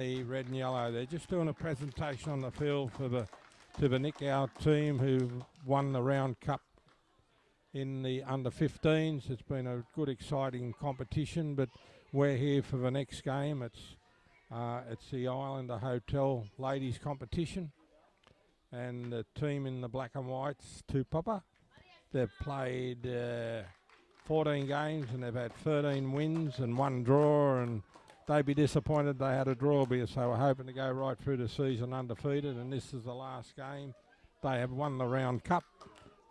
The red and yellow. They're just doing a presentation on the field for the Nikao team who won the round cup in the under 15s. It's been a good, exciting competition, but we're here for the next game. It's the Islander Hotel ladies competition, and the team in the black and whites, Tupapa. They've played 14 games and they've had 13 wins and 1 draw, and they'd be disappointed they had a draw because they were hoping to go right through the season undefeated, and this is the last game. They have won the round cup.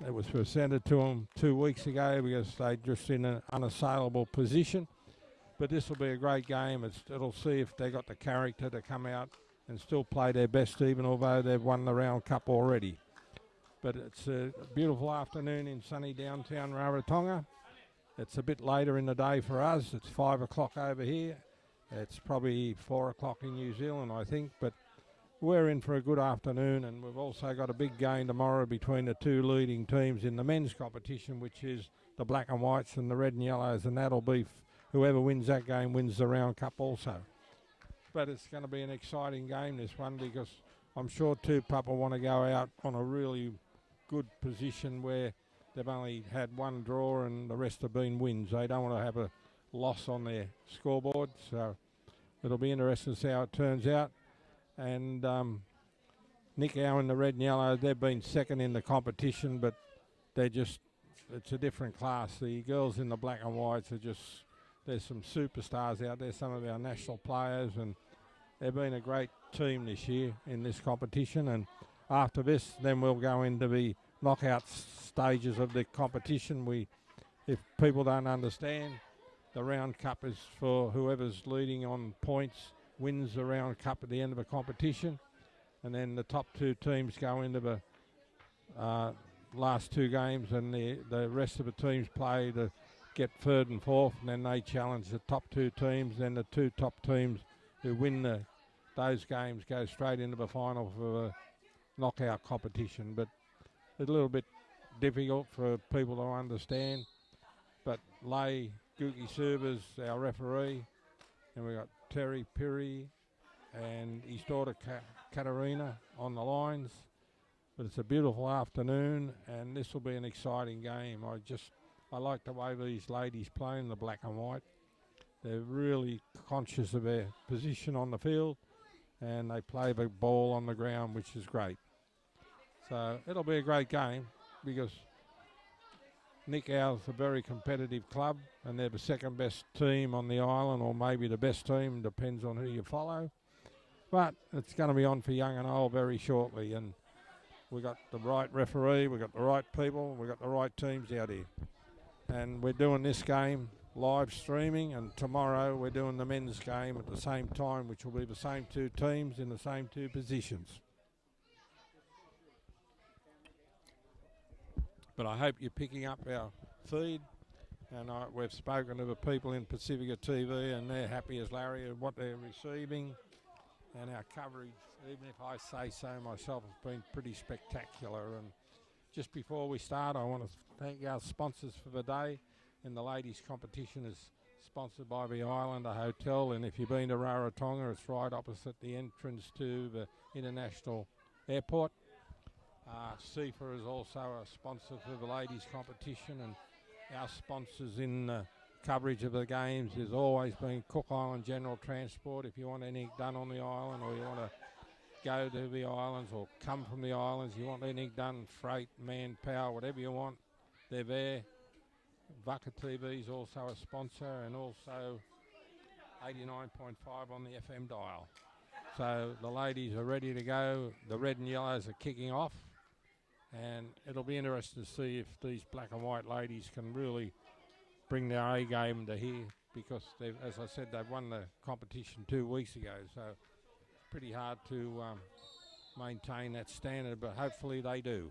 It was presented to them 2 weeks ago because they're just in an unassailable position. But this will be a great game. It'll see if they got the character to come out and still play their best, even although they've won the round cup already. But it's a beautiful afternoon in sunny downtown Rarotonga. It's a bit later in the day for us. It's 5 o'clock over here. It's probably 4 o'clock in New Zealand, I think. But we're in for a good afternoon, and we've also got a big game tomorrow between the two leading teams in the men's competition, which is the black and whites and the red and yellows, and that'll be whoever wins that game wins the round cup also. But it's going to be an exciting game, this one, because I'm sure Tupapa want to go out on a really good position where they've only had 1 draw and the rest have been wins. They don't want to have a loss on their scoreboard, so it'll be interesting to see how it turns out. And Nikao in the red and yellow, they've been second in the competition, but it's a different class. The girls in the black and whites are there's some superstars out there, some of our national players, and they've been a great team this year in this competition. And after this, then we'll go into the knockout stages of the competition. If people don't understand, the round cup is for whoever's leading on points wins the round cup at the end of a competition, and then the top 2 teams go into the last 2 games, and the rest of the teams play to get 3rd and 4th, and then they challenge the top 2 teams. Then the 2 top teams who win those games go straight into the final for a knockout competition. But it's a little bit difficult for people to understand. But Lay Gookie Servers, our referee, and we got Terry Pirri and his daughter Katarina on the lines. But it's a beautiful afternoon, and this will be an exciting game. I like the way these ladies play in the black and white. They're really conscious of their position on the field, and they play the ball on the ground, which is great. So it'll be a great game because Nikao's a very competitive club, and they're the 2nd best team on the island, or maybe the best team, depends on who you follow. But it's going to be on for young and old very shortly, and we got the right referee, we got the right people, we got the right teams out here. And we're doing this game live streaming, and tomorrow we're doing the men's game at the same time, which will be the same 2 teams in the same 2 positions. But I hope you're picking up our feed, and we've spoken to the people in Pacifica TV, and they're happy as Larry of what they're receiving. And our coverage, even if I say so myself, has been pretty spectacular. And just before we start, I want to thank our sponsors for the day. And the ladies' competition is sponsored by the Islander Hotel. And if you've been to Rarotonga, it's right opposite the entrance to the International Airport. CIFA is also a sponsor for the ladies' competition, and our sponsors in the coverage of the games has always been Cook Island General Transport. If you want anything done on the island, or you want to go to the islands or come from the islands, you want anything done, freight, manpower, whatever you want, they're there. Vaka TV is also a sponsor, and also 89.5 on the FM dial. So the ladies are ready to go. The red and yellows are kicking off, and it'll be interesting to see if these black and white ladies can really bring their A game to here, because as I said, they've won the competition 2 weeks ago, so it's pretty hard to maintain that standard, but hopefully they do.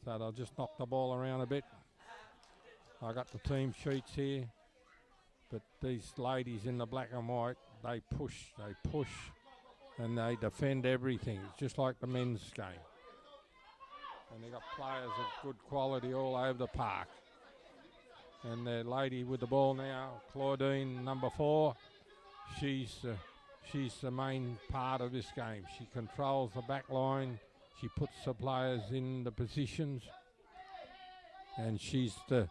So they'll just knock the ball around a bit. I got the team sheets here, but these ladies in the black and white, they push, and they defend everything. It's just like the men's game. And they've got players of good quality all over the park. And the lady with the ball now, Claudine, number 4, she's she's the main part of this game. She controls the back line. She puts the players in the positions. And she's the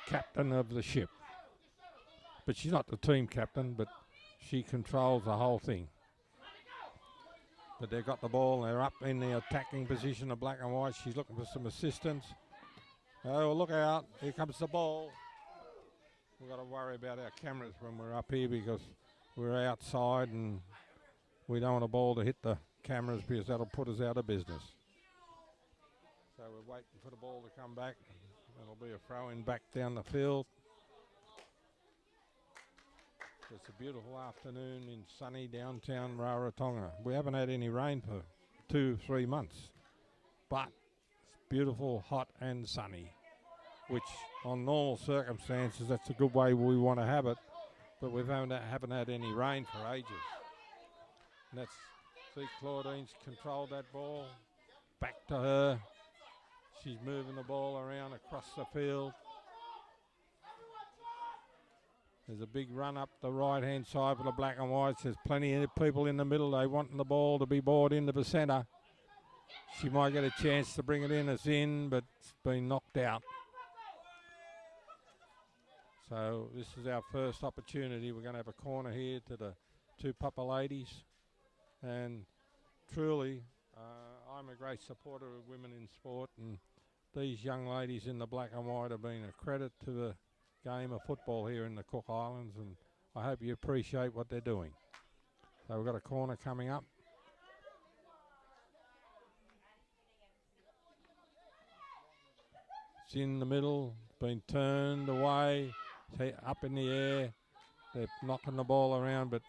captain of the ship. But she's not the team captain, but she controls the whole thing. But they've got the ball. They're up in the attacking position of black and white. She's looking for some assistance. Oh, look out. Here comes the ball. We've got to worry about our cameras when we're up here because we're outside and we don't want a ball to hit the cameras because that'll put us out of business. So we're waiting for the ball to come back. It'll be a throw-in back down the field. It's a beautiful afternoon in sunny downtown Rarotonga. We haven't had any rain for 2-3 months, but it's beautiful, hot and sunny, which on normal circumstances, that's a good way we want to have it, but we haven't had any rain for ages. And see Claudine's controlled that ball, back to her. She's moving the ball around across the field. There's a big run up the right-hand side for the black and whites. There's plenty of people in the middle. They want the ball to be brought into the centre. She might get a chance to bring it in. It's in, but it's been knocked out. So this is our first opportunity. We're going to have a corner here to the Tupapa ladies. And truly, I'm a great supporter of women in sport. And these young ladies in the black and white have been a credit to the game of football here in the Cook Islands, and I hope you appreciate what they're doing. So we've got a corner coming up. It's in the middle, been turned away, up in the air. They're knocking the ball around, but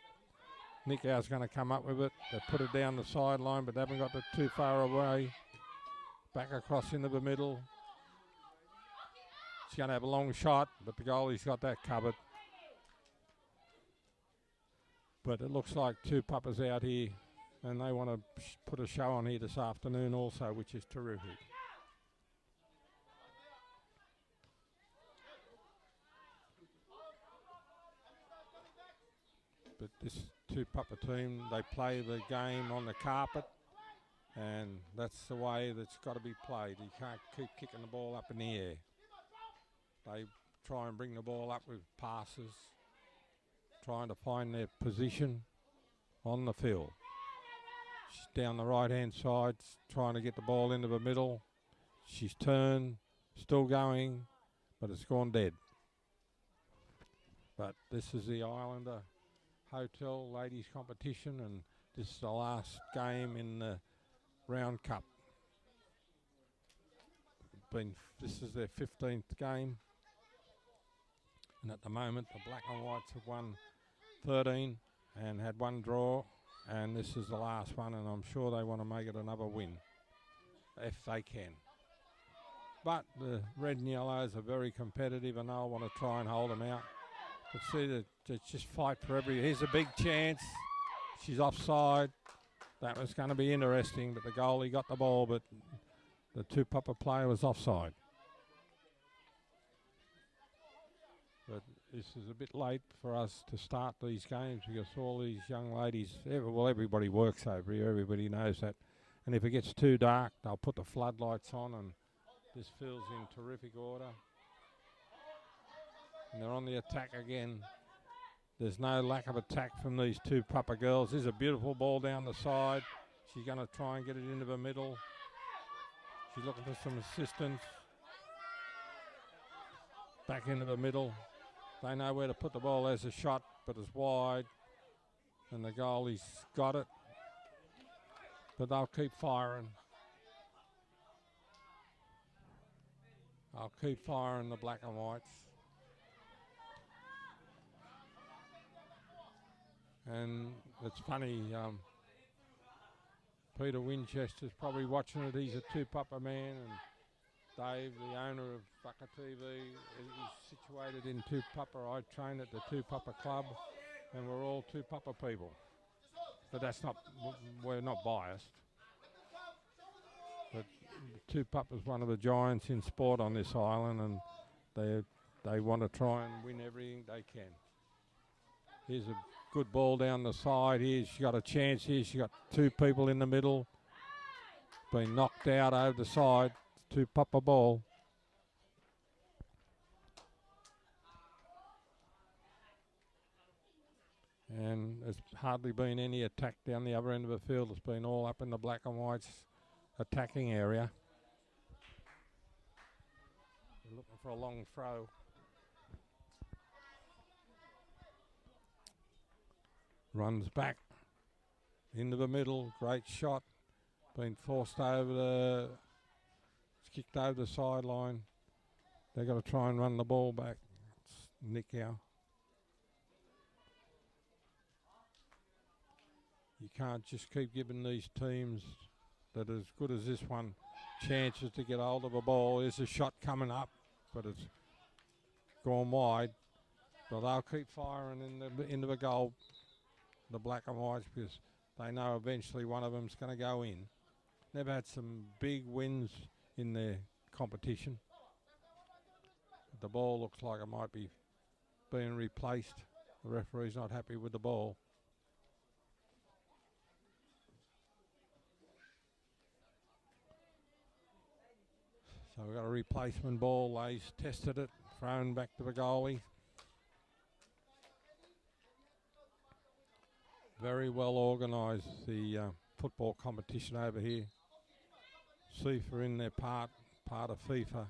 Nikao's going to come up with it. They put it down the sideline, but they haven't got it too far away. Back across into the middle. She's going to have a long shot, but the goalie's got that covered. But it looks like Tupapa's out here, and they want to put a show on here this afternoon also, which is terrific. But this Tupapa team, they play the game on the carpet, and that's the way that's got to be played. You can't keep kicking the ball up in the air. They try and bring the ball up with passes, trying to find their position on the field. She's down the right-hand side, trying to get the ball into the middle. She's turned, still going, but it's gone dead. But this is the Islander Hotel Ladies Competition, and this is the last game in the Round Cup. This is their 15th game. And at the moment, the black and whites have won 13 and had one draw. And this is the last one, and I'm sure they want to make it another win, if they can. But the red and yellows are very competitive, and they'll want to try and hold them out. But see, they just fight for every... Here's a big chance. She's offside. That was going to be interesting, but the goalie got the ball, but the Tupapa player was offside. But this is a bit late for us to start these games because all these young ladies, everybody works over here, everybody knows that. And if it gets too dark, they'll put the floodlights on, and this field's in terrific order. And they're on the attack again. There's no lack of attack from these Tupapa girls. There's a beautiful ball down the side. She's going to try and get it into the middle. She's looking for some assistance. Back into the middle. They know where to put the ball. There's a shot, but it's wide. And the goalie's got it. But they'll keep firing. I'll keep firing the black and whites. And it's funny, Peter Winchester's probably watching it. He's a Tupapa man, and Dave, the owner of Bucka TV, is situated in Tupapa. I train at the Tupapa Club, and we're all Tupapa people. But we're not biased. But Tupapa's one of the giants in sport on this island, and they want to try and win everything they can. Here's a good ball down the side here. She got a chance here. She got two people in the middle. Been knocked out over the side. Tupapa ball. And there's hardly been any attack down the other end of the field. It's been all up in the black and whites attacking area. We're looking for a long throw. Runs back into the middle. Great shot. Been forced over the... It's kicked over the sideline. They've got to try and run the ball back. It's Nikao. You can't just keep giving these teams that are as good as this one chances to get hold of a ball. There's a shot coming up, but it's gone wide. But they'll keep firing into the goal, the black and whites, because they know eventually one of them's going to go in. They've had some big wins in their competition. The ball looks like it might be being replaced. The referee's not happy with the ball. So we've got a replacement ball. Lays tested it, thrown back to the goalie. Very well organised, the football competition over here. CIFA in their part of FIFA.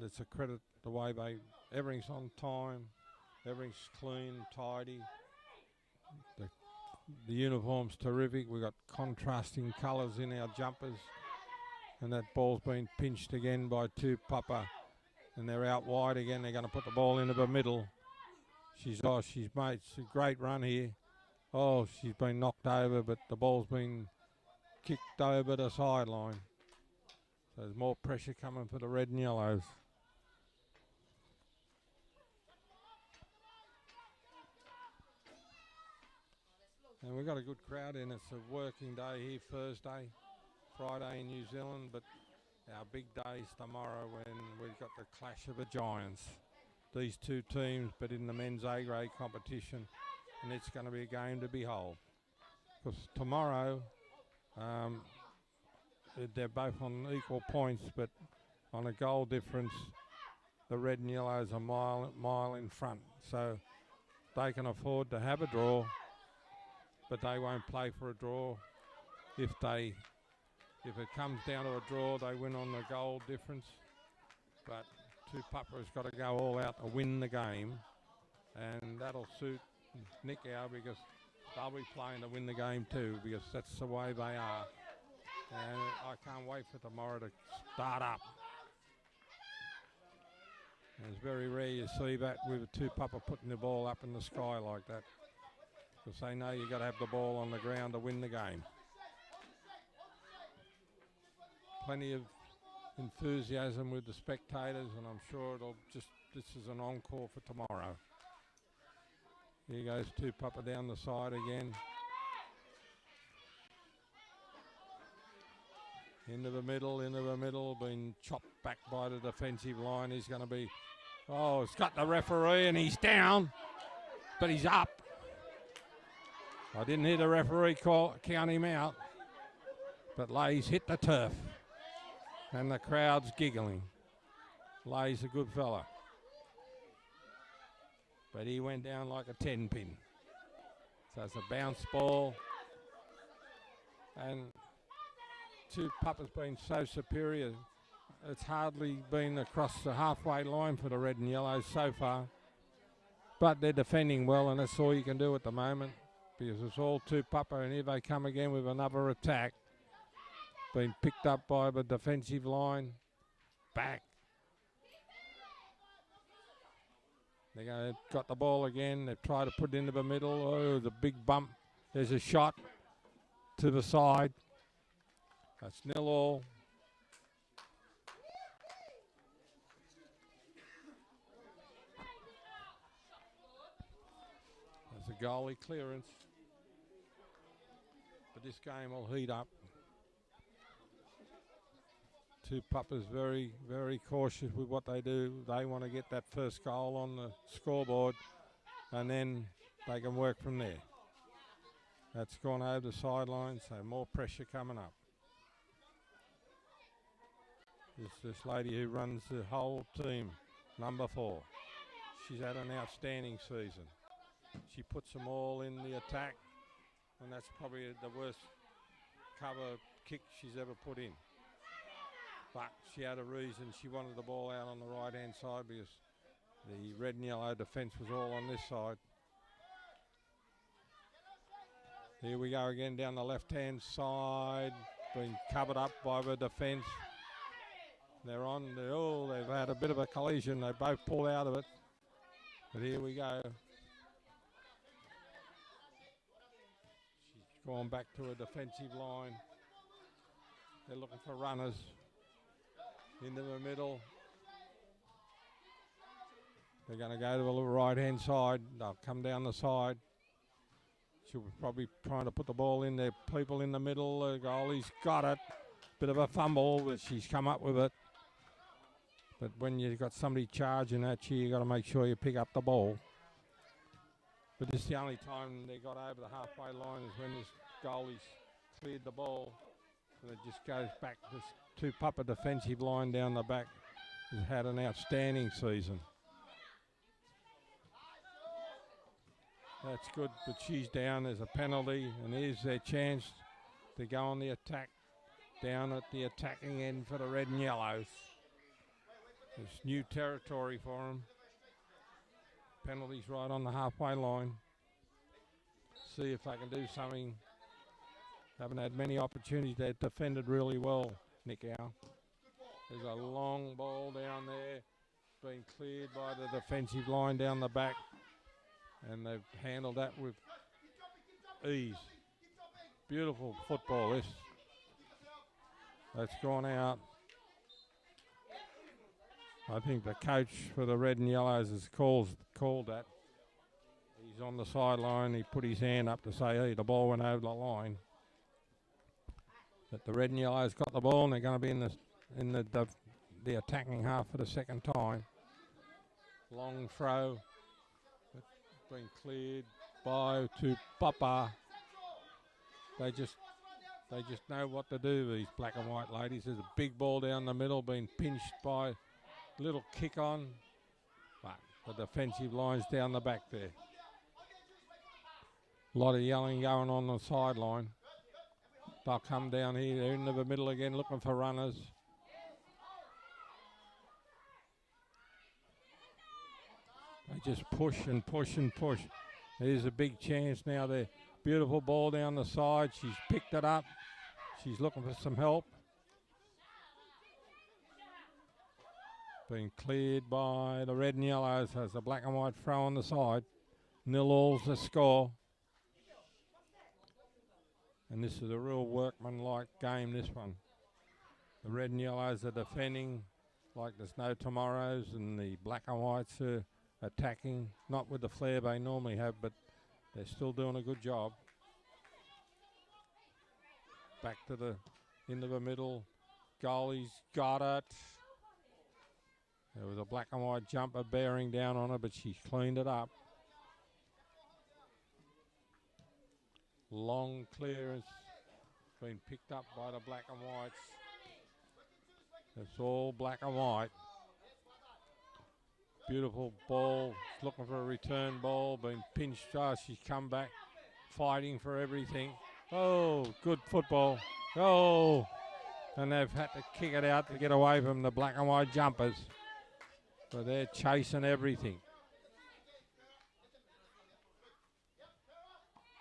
It's a credit the way everything's on time, everything's clean, tidy. The uniform's terrific. We've got contrasting colours in our jumpers. And that ball's been pinched again by Tupapa. And they're out wide again. They're going to put the ball into the middle. She's made a great run here. Oh, she's been knocked over, but the ball's been kicked over the sideline. So there's more pressure coming for the red and yellows. And we've got a good crowd in. It's a working day here, Thursday, Friday in New Zealand, but our big day's tomorrow when we've got the clash of the giants. These two teams, but in the men's A-grade competition, and it's going to be a game to behold. Because tomorrow, they're both on equal points, but on a goal difference, the red and yellows are a mile in front. So they can afford to have a draw, but they won't play for a draw. If it comes down to a draw, they win on the goal difference. But Tupapa's got to go all out to win the game, and that'll suit Nikao because they'll be playing to win the game too, because that's the way they are. And I can't wait for tomorrow to start up. And it's very rare you see that with Tupapa putting the ball up in the sky like that, because they know you've got to have the ball on the ground to win the game. Plenty of enthusiasm with the spectators, and I'm sure this is an encore for tomorrow. Here goes Tupapa down the side again. Into the middle, been chopped back by the defensive line. He's going to be, it's got the referee and he's down, but he's up. I didn't hear the referee count him out, but Lay's hit the turf and the crowd's giggling. Lay's a good fella, but he went down like a 10-pin. So it's a bounce ball, and Tupapa's been so superior. It's hardly been across the halfway line for the red and yellows so far, but they're defending well, and that's all you can do at the moment, because it's all Tupapa, and here they come again with another attack. Been picked up by the defensive line. Back. They got the ball again. They've tried to put it into the middle. Oh, the big bump. There's a shot to the side. That's 0-0. There's a goalie clearance. But this game will heat up. Tupapa's very, very cautious with what they do. They want to get that first goal on the scoreboard, and then they can work from there. That's gone over the sideline, so more pressure coming up. There's this lady who runs the whole team, number 4. She's had an outstanding season. She puts them all in the attack, and that's probably the worst cover kick she's ever put in. But she had a reason. She wanted the ball out on the right-hand side because the red and yellow defence was all on this side. Here we go again down the left-hand side, being covered up by the defence. They're on. They've had a bit of a collision. They both pulled out of it. But here we go. She's gone back to a defensive line. They're looking for runners into the middle. They're going to go to the right-hand side. They'll come down the side. She'll be probably trying to put the ball in there. People in the middle. The goalie's got it. Bit of a fumble, but she's come up with it. But when you've got somebody charging at you, you've got to make sure you pick up the ball. But this is the only time they got over the halfway line is when this goalie's cleared the ball. And it just goes back. This Tupapa defensive line down the back has had an outstanding season. That's good, but she's down. There's a penalty, and here's their chance to go on the attack down at the attacking end for the red and yellows. It's new territory for them. Penalties right on the halfway line. See if they can do something. Haven't had many opportunities. They've defended really well, Nikao. There's a long ball down there. Been cleared by the defensive line down the back. And they've handled that with ease. Beautiful football, this. That's gone out. I think the coach for the red and yellows has called that. He's on the sideline. He put his hand up to say, hey, the ball went over the line. But the red and yellows got the ball, and they're going to be in the attacking half for the second time. Long throw. Been cleared by Tupapa. They just know what to do, these black and white ladies. There's a big ball down the middle, being pinched by little kick on, but the defensive line's down the back there. A lot of yelling going on the sideline. They'll come down here. They're into the middle again, looking for runners. They just push and push and push. There's a big chance now there. Beautiful ball down the side. She's picked it up. She's looking for some help. Being cleared by the red and yellows as the black and white throw on the side. 0-all's the score. And this is a real workman-like game, this one. The red and yellows are defending like there's no tomorrows, and the black and whites are attacking, not with the flair they normally have, but they're still doing a good job. Back to the into the middle. Goalie's got it. There was a black and white jumper bearing down on her, but she's cleaned it up. Long clearance been picked up by the black and whites. It's all black and white. Beautiful ball, looking for a return ball, been pinched. She's come back, fighting for everything. Oh, good football. Oh, and they've had to kick it out to get away from the black and white jumpers. But they're chasing everything.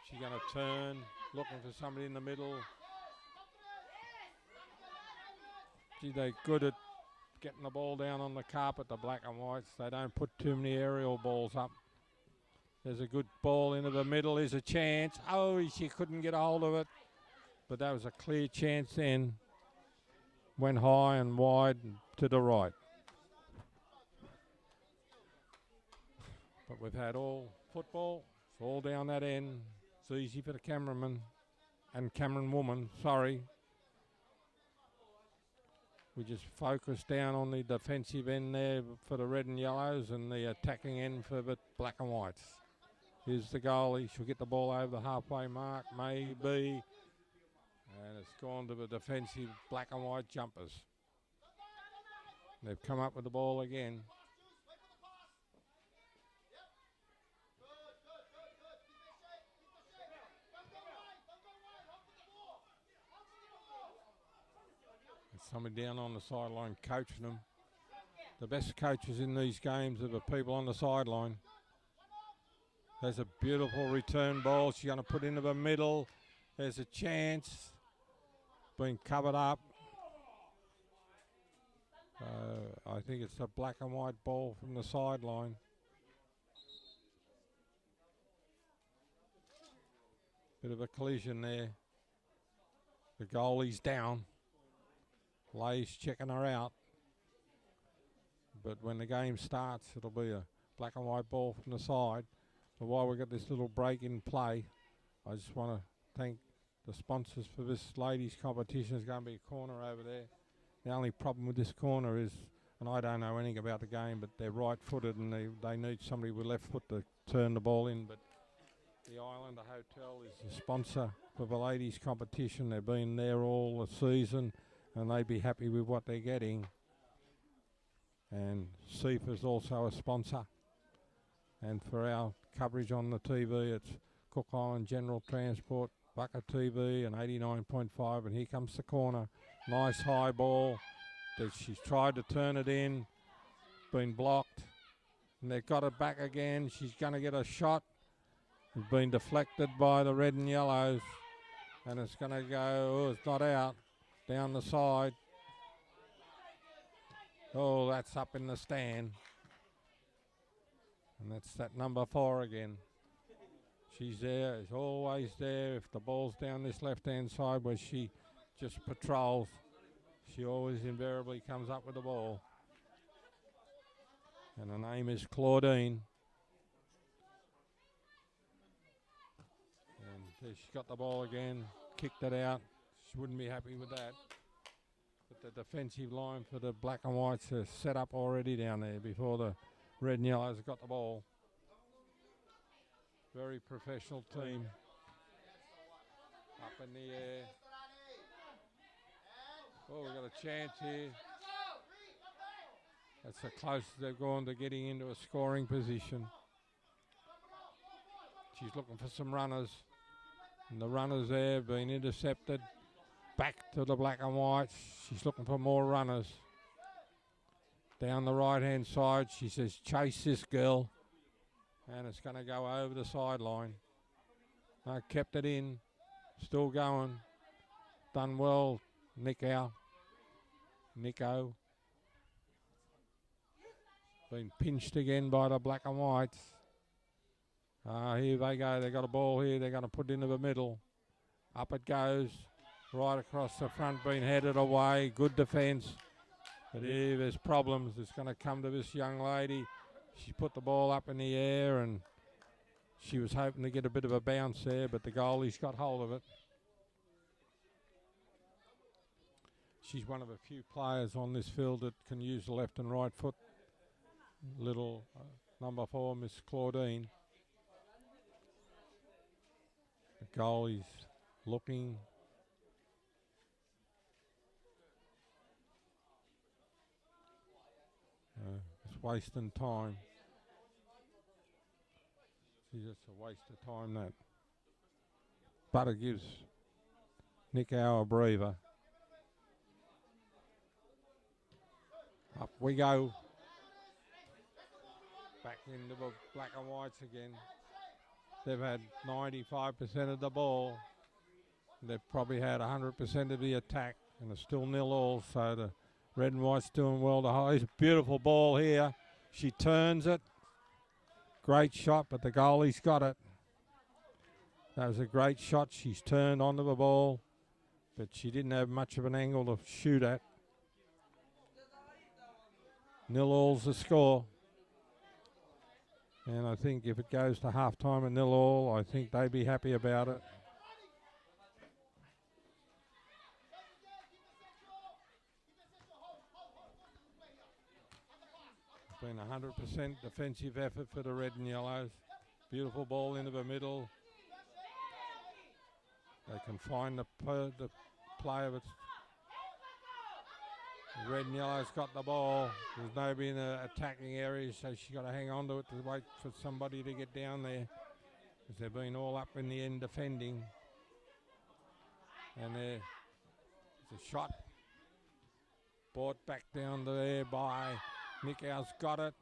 She's going to turn, looking for somebody in the middle. Gee, they're good at getting the ball down on the carpet, the black and whites. They don't put too many aerial balls up. There's a good ball into the middle. There's a chance. Oh, she couldn't get a hold of it. But that was a clear chance then. Went high and wide to the right. But we've had all football. It's all down that end. It's easy for the cameraman and Cameron woman, sorry. We just focus down on the defensive end there for the red and yellows and the attacking end for the black and whites. Here's the goalie. She'll get the ball over the halfway mark, maybe. And it's gone to the defensive black and white jumpers. They've come up with the ball again. There's somebody down on the sideline coaching them. The best coaches in these games are the people on the sideline. There's a beautiful return ball. She's going to put into the middle. There's a chance. Been covered up. I think it's a black and white ball from the sideline. Bit of a collision there. The goalie's down. Lay's checking her out. But when the game starts, it'll be a black and white ball from the side. But while we've got this little break in play, I just want to thank the sponsors for this ladies' competition. There's going to be a corner over there. The only problem with this corner is, and I don't know anything about the game, but they're right-footed and they need somebody with left foot to turn the ball in. But the Islander Hotel is the sponsor for the ladies' competition. They've been there all the season and they'd be happy with what they're getting. And CIFA is also a sponsor. And for our coverage on the TV, it's Cook Island General Transport, Bucket TV and 89.5. And here comes the corner. Nice high ball. She's tried to turn it in. Been blocked. And they've got it back again. She's going to get a shot. It's been deflected by the red and yellows. And it's going to go, oh, it's not out. Down the side. Oh, that's up in the stand. And that's that number 4 again. She's there, is always there. If the ball's down this left-hand side where she just patrols, she always invariably comes up with the ball. And her name is Claudine. And there she's got the ball again, kicked it out. She wouldn't be happy with that. But the defensive line for the black and whites are set up already down there before the red and yellows have got the ball. Very professional team. Up in the air. Oh, we've got a chance here. That's the closest they've gone to getting into a scoring position. She's looking for some runners. And the runners there have been intercepted. Back to the black and whites. She's looking for more runners. Down the right-hand side, she says, chase this girl. And it's going to go over the sideline. Kept it in. Still going. Done well, Nikao. Been pinched again by the black and whites. Here they go. They got a ball here. They're going to put it into the middle. Up it goes. Right across the front, being headed away. Good defence. But here there's problems. It's going to come to this young lady. She put the ball up in the air and she was hoping to get a bit of a bounce there, but the goalie's got hold of it. She's one of a few players on this field that can use the left and right foot. Little number 4, Miss Claudine. The goalie's looking. It's wasting time. It's a waste of time, that. But it gives Nikao a breather. Up we go. Back into the black and whites again. They've had 95% of the ball. They've probably had 100% of the attack, and it's still 0-0. So the red and white's doing well to hold. It's a beautiful ball here. She turns it. Great shot, but the goalie's got it. That was a great shot. She's turned onto the ball, but she didn't have much of an angle to shoot at. 0-0's the score. And I think if it goes to half-time at 0-0, I think they'd be happy about it. It's been 100% defensive effort for the red and yellows. Beautiful ball into the middle. They can find the player that's red and yellow's got the ball. There's nobody in the attacking area, so she's got to hang on to it to wait for somebody to get down there, because they've been all up in the end defending. And there's a shot brought back down to there by Nikao's got it.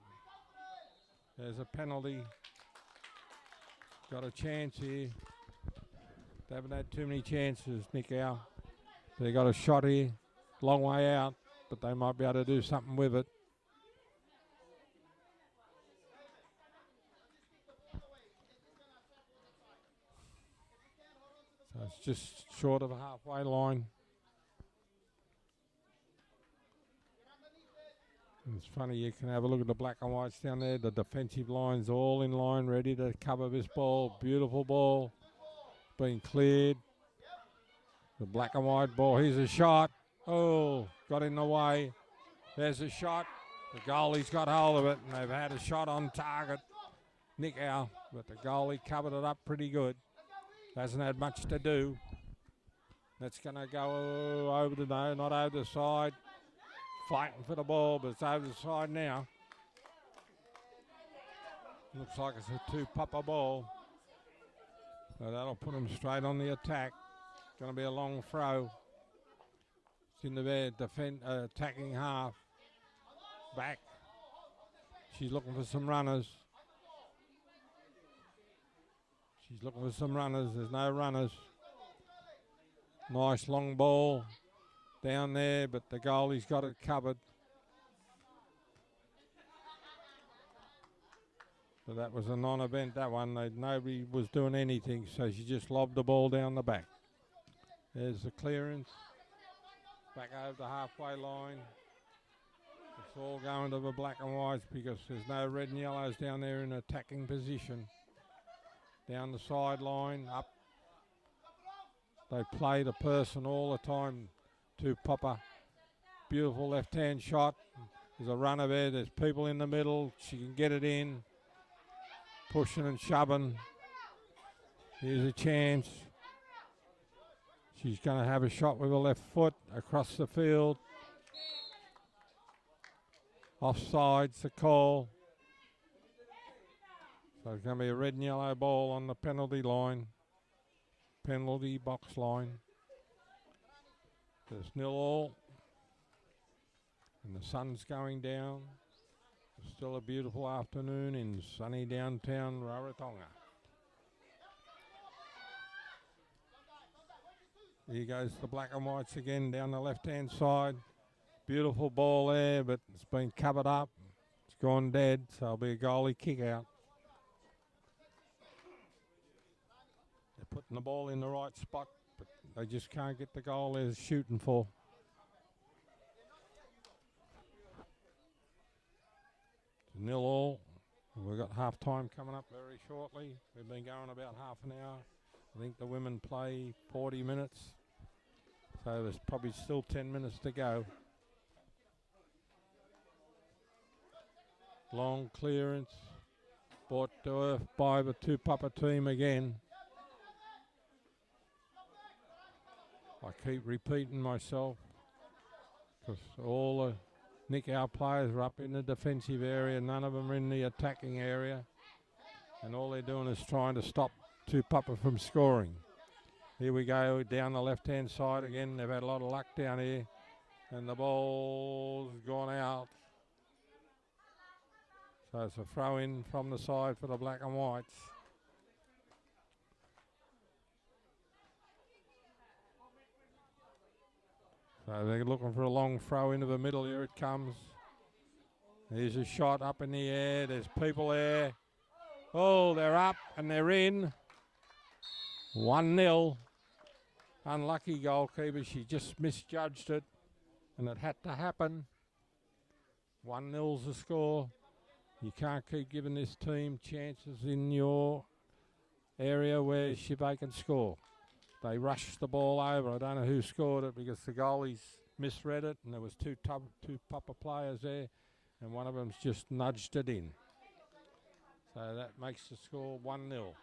There's a penalty. Got a chance here. They haven't had too many chances, Nikao. They got a shot here, long way out, but they might be able to do something with it. So it's just short of a halfway line. And it's funny, you can have a look at the black and whites down there. The defensive line's all in line, ready to cover this ball. Beautiful ball, being cleared. The black and white ball, here's a shot. Oh, got in the way. There's a shot. The goalie's got hold of it, and they've had a shot on target, Nikao, but the goalie covered it up pretty good. Hasn't had much to do. That's going to go over the, no, not over the side. Fighting for the ball, but it's over the side now. Looks like it's a Tupapa ball. So that'll put them straight on the attack. Going to be a long throw. It's in the attacking half. Back. She's looking for some runners. She's looking for some runners. There's no runners. Nice long ball down there, but the goalie's got it covered. So that was a non-event, that one. Nobody was doing anything, so she just lobbed the ball down the back. There's the clearance. Back over the halfway line. It's all going to the black and whites because there's no red and yellows down there in attacking position. Down the sideline, up. They play the person all the time. Tupapa. Beautiful left-hand shot. There's a runner there. There's people in the middle. She can get it in. Pushing and shoving. Here's a chance. She's going to have a shot with her left foot across the field. Offside's the call. So it's going to be a red and yellow ball on the penalty line. Penalty box line. There's 0-0. And the sun's going down. It's still a beautiful afternoon in sunny downtown Rarotonga. Here goes the black and whites again down the left-hand side. Beautiful ball there, but it's been covered up. It's gone dead, so it'll be a goalie kick out. They're putting the ball in the right spot, but they just can't get the goal they're shooting for. It's 0-0. We've got half-time coming up very shortly. We've been going about half an hour. I think the women play 40 minutes. So there's probably still 10 minutes to go. Long clearance. Brought to earth by the Tupapa team again. I keep repeating myself because all the Nikao players are up in the defensive area. None of them are in the attacking area. And all they're doing is trying to stop Tupapa from scoring. Here we go down the left-hand side again. They've had a lot of luck down here. And the ball's gone out. So it's a throw in from the side for the black and whites. So they're looking for a long throw into the middle. Here it comes. There's a shot up in the air. There's people there. Oh, they're up and they're in. 1-0. Unlucky goalkeeper. She just misjudged it. And it had to happen. 1-0's the score. You can't keep giving this team chances in your area where they can score. They rushed the ball over. I don't know who scored it because the goalies misread it, and there was two Tupapa players there, and one of them's just nudged it in. So that makes the score 1-0.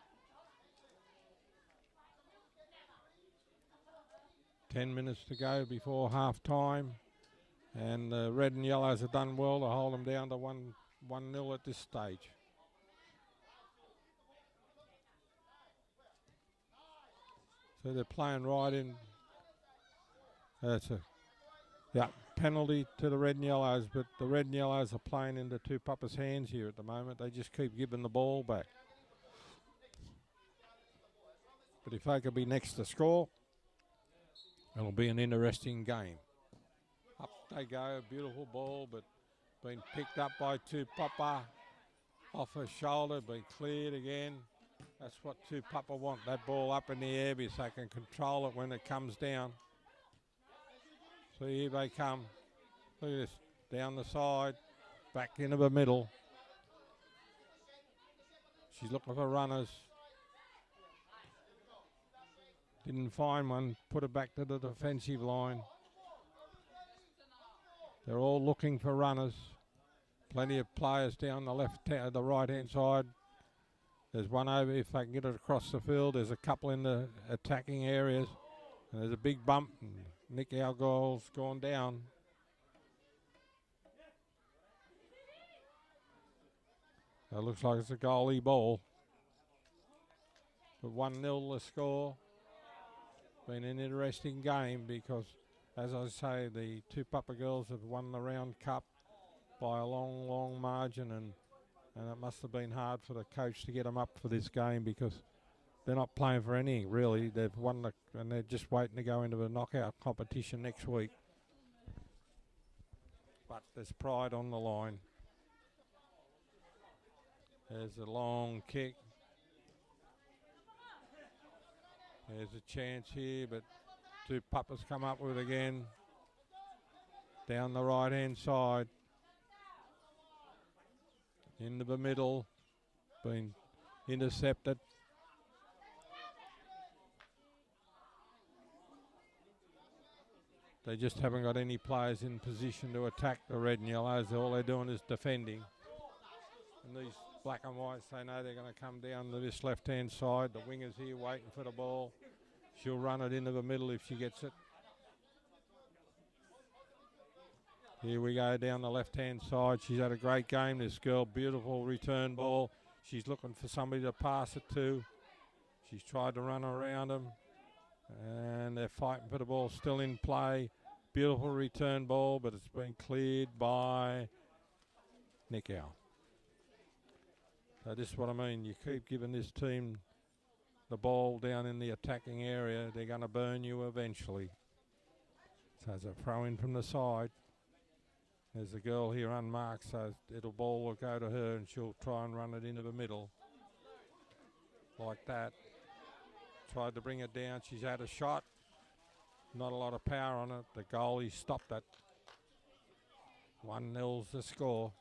10 minutes to go before half time. And the red and yellows have done well to hold them down to 1-0 at this stage. So they're playing right in. That's a penalty to the red and yellows, but the red and yellows are playing into Tupapa's hands here at the moment. They just keep giving the ball back. But if they could be next to score, it'll be an interesting game. Up they go, beautiful ball, but been picked up by Tupapa off her shoulder, been cleared again. That's what Tupapa want, that ball up in the air because they can control it when it comes down. So here they come. Look at this, down the side, back into the middle. She's looking for runners. Didn't find one, put it back to the defensive line. They're all looking for runners. Plenty of players down the right-hand side. There's one over, if they can get it across the field. There's a couple in the attacking areas. And there's a big bump. Nikao goal's gone down. It looks like it's a goalie ball. But 1-0 the score. Been an interesting game because, as I say, the Tupapa girls have won the round cup by a long, long margin, and it must have been hard for the coach to get them up for this game because they're not playing for anything, really. They've won and they're just waiting to go into the knockout competition next week. But there's pride on the line. There's a long kick. There's a chance here, but Tupapa's come up with it again. Down the right-hand side. Into the middle. Been intercepted. They just haven't got any players in position to attack the red and yellows. All they're doing is defending. And these black and whites, they know they're going to come down to this left-hand side. The winger's here waiting for the ball. She'll run it into the middle if she gets it. Here we go down the left-hand side. She's had a great game, this girl. Beautiful return ball. She's looking for somebody to pass it to. She's tried to run around them. And they're fighting for the ball, still in play. Beautiful return ball, but it's been cleared by Nikao. So this is what I mean. You keep giving this team the ball down in the attacking area, they're going to burn you eventually. So there's a throw in from the side. There's a girl here unmarked, so the ball will go to her and she'll try and run it into the middle. Like that. Tried to bring it down. She's had a shot. Not a lot of power on it. The goalie stopped it. 1-0's the score.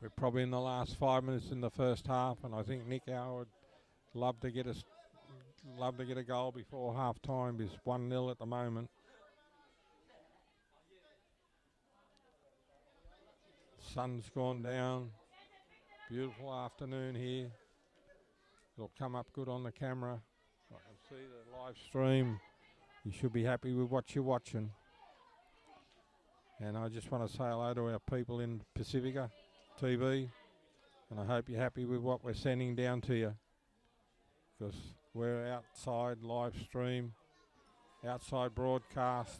We're probably in the last 5 minutes in the first half, and I think Nikao would love to get a goal before half time. It's 1-0 at the moment. Sun's gone down. Beautiful afternoon here. It'll come up good on the camera. I can see the live stream. You should be happy with what you're watching. And I just want to say hello to our people in Pacifica TV. And I hope you're happy with what we're sending down to you. Because we're outside live stream, outside broadcast.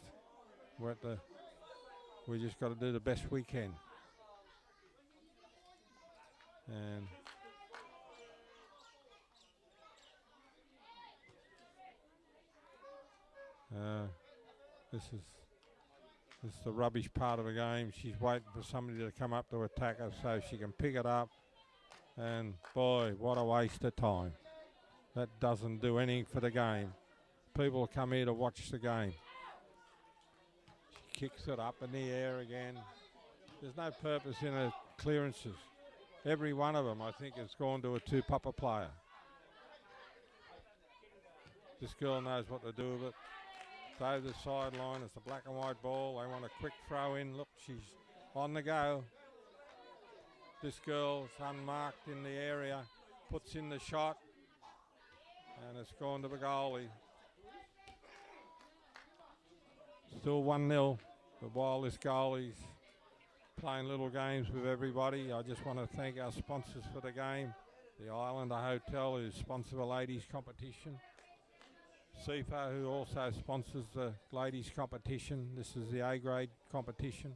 We just got to do the best we can. And this is the rubbish part of the game. She's waiting for somebody to come up to attack her so she can pick it up. And boy, what a waste of time. That doesn't do anything for the game. People come here to watch the game. She kicks it up in the air again. There's no purpose in her clearances. Every one of them, I think, has gone to a Tupapa player. This girl knows what to do with it. It's over the sideline. It's a black and white ball. They want a quick throw in. Look, she's On the go. This girl's unmarked in the area, puts in the shot, and it's gone to the goalie. Still 1-0, but while this goalie's playing little games with everybody, I just want to thank our sponsors for the game. The Islander Hotel, who sponsors the ladies' competition. CIFA, who also sponsors the ladies' competition. This is the A-grade competition.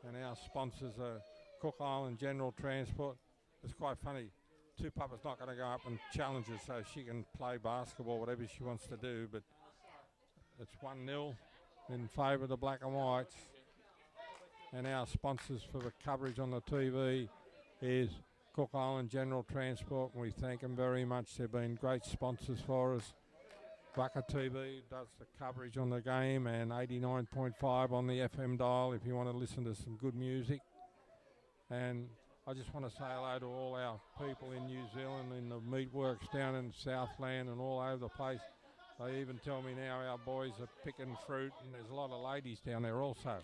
And our sponsors are Cook Island General Transport. It's quite funny. Tupapa's not going to go up and challenge her so she can play basketball, whatever she wants to do, but it's 1-0 in favour of the black and whites. And our sponsors for the coverage on the TV is Cook Island General Transport, and we thank them very much. They've been great sponsors for us. Bucker TV does the coverage on the game, and 89.5 on the FM dial if you want to listen to some good music. And I just want to say hello to all our people in New Zealand, in the meatworks down in Southland and all over the place. They even tell me now our boys are picking fruit, and there's a lot of ladies down there also.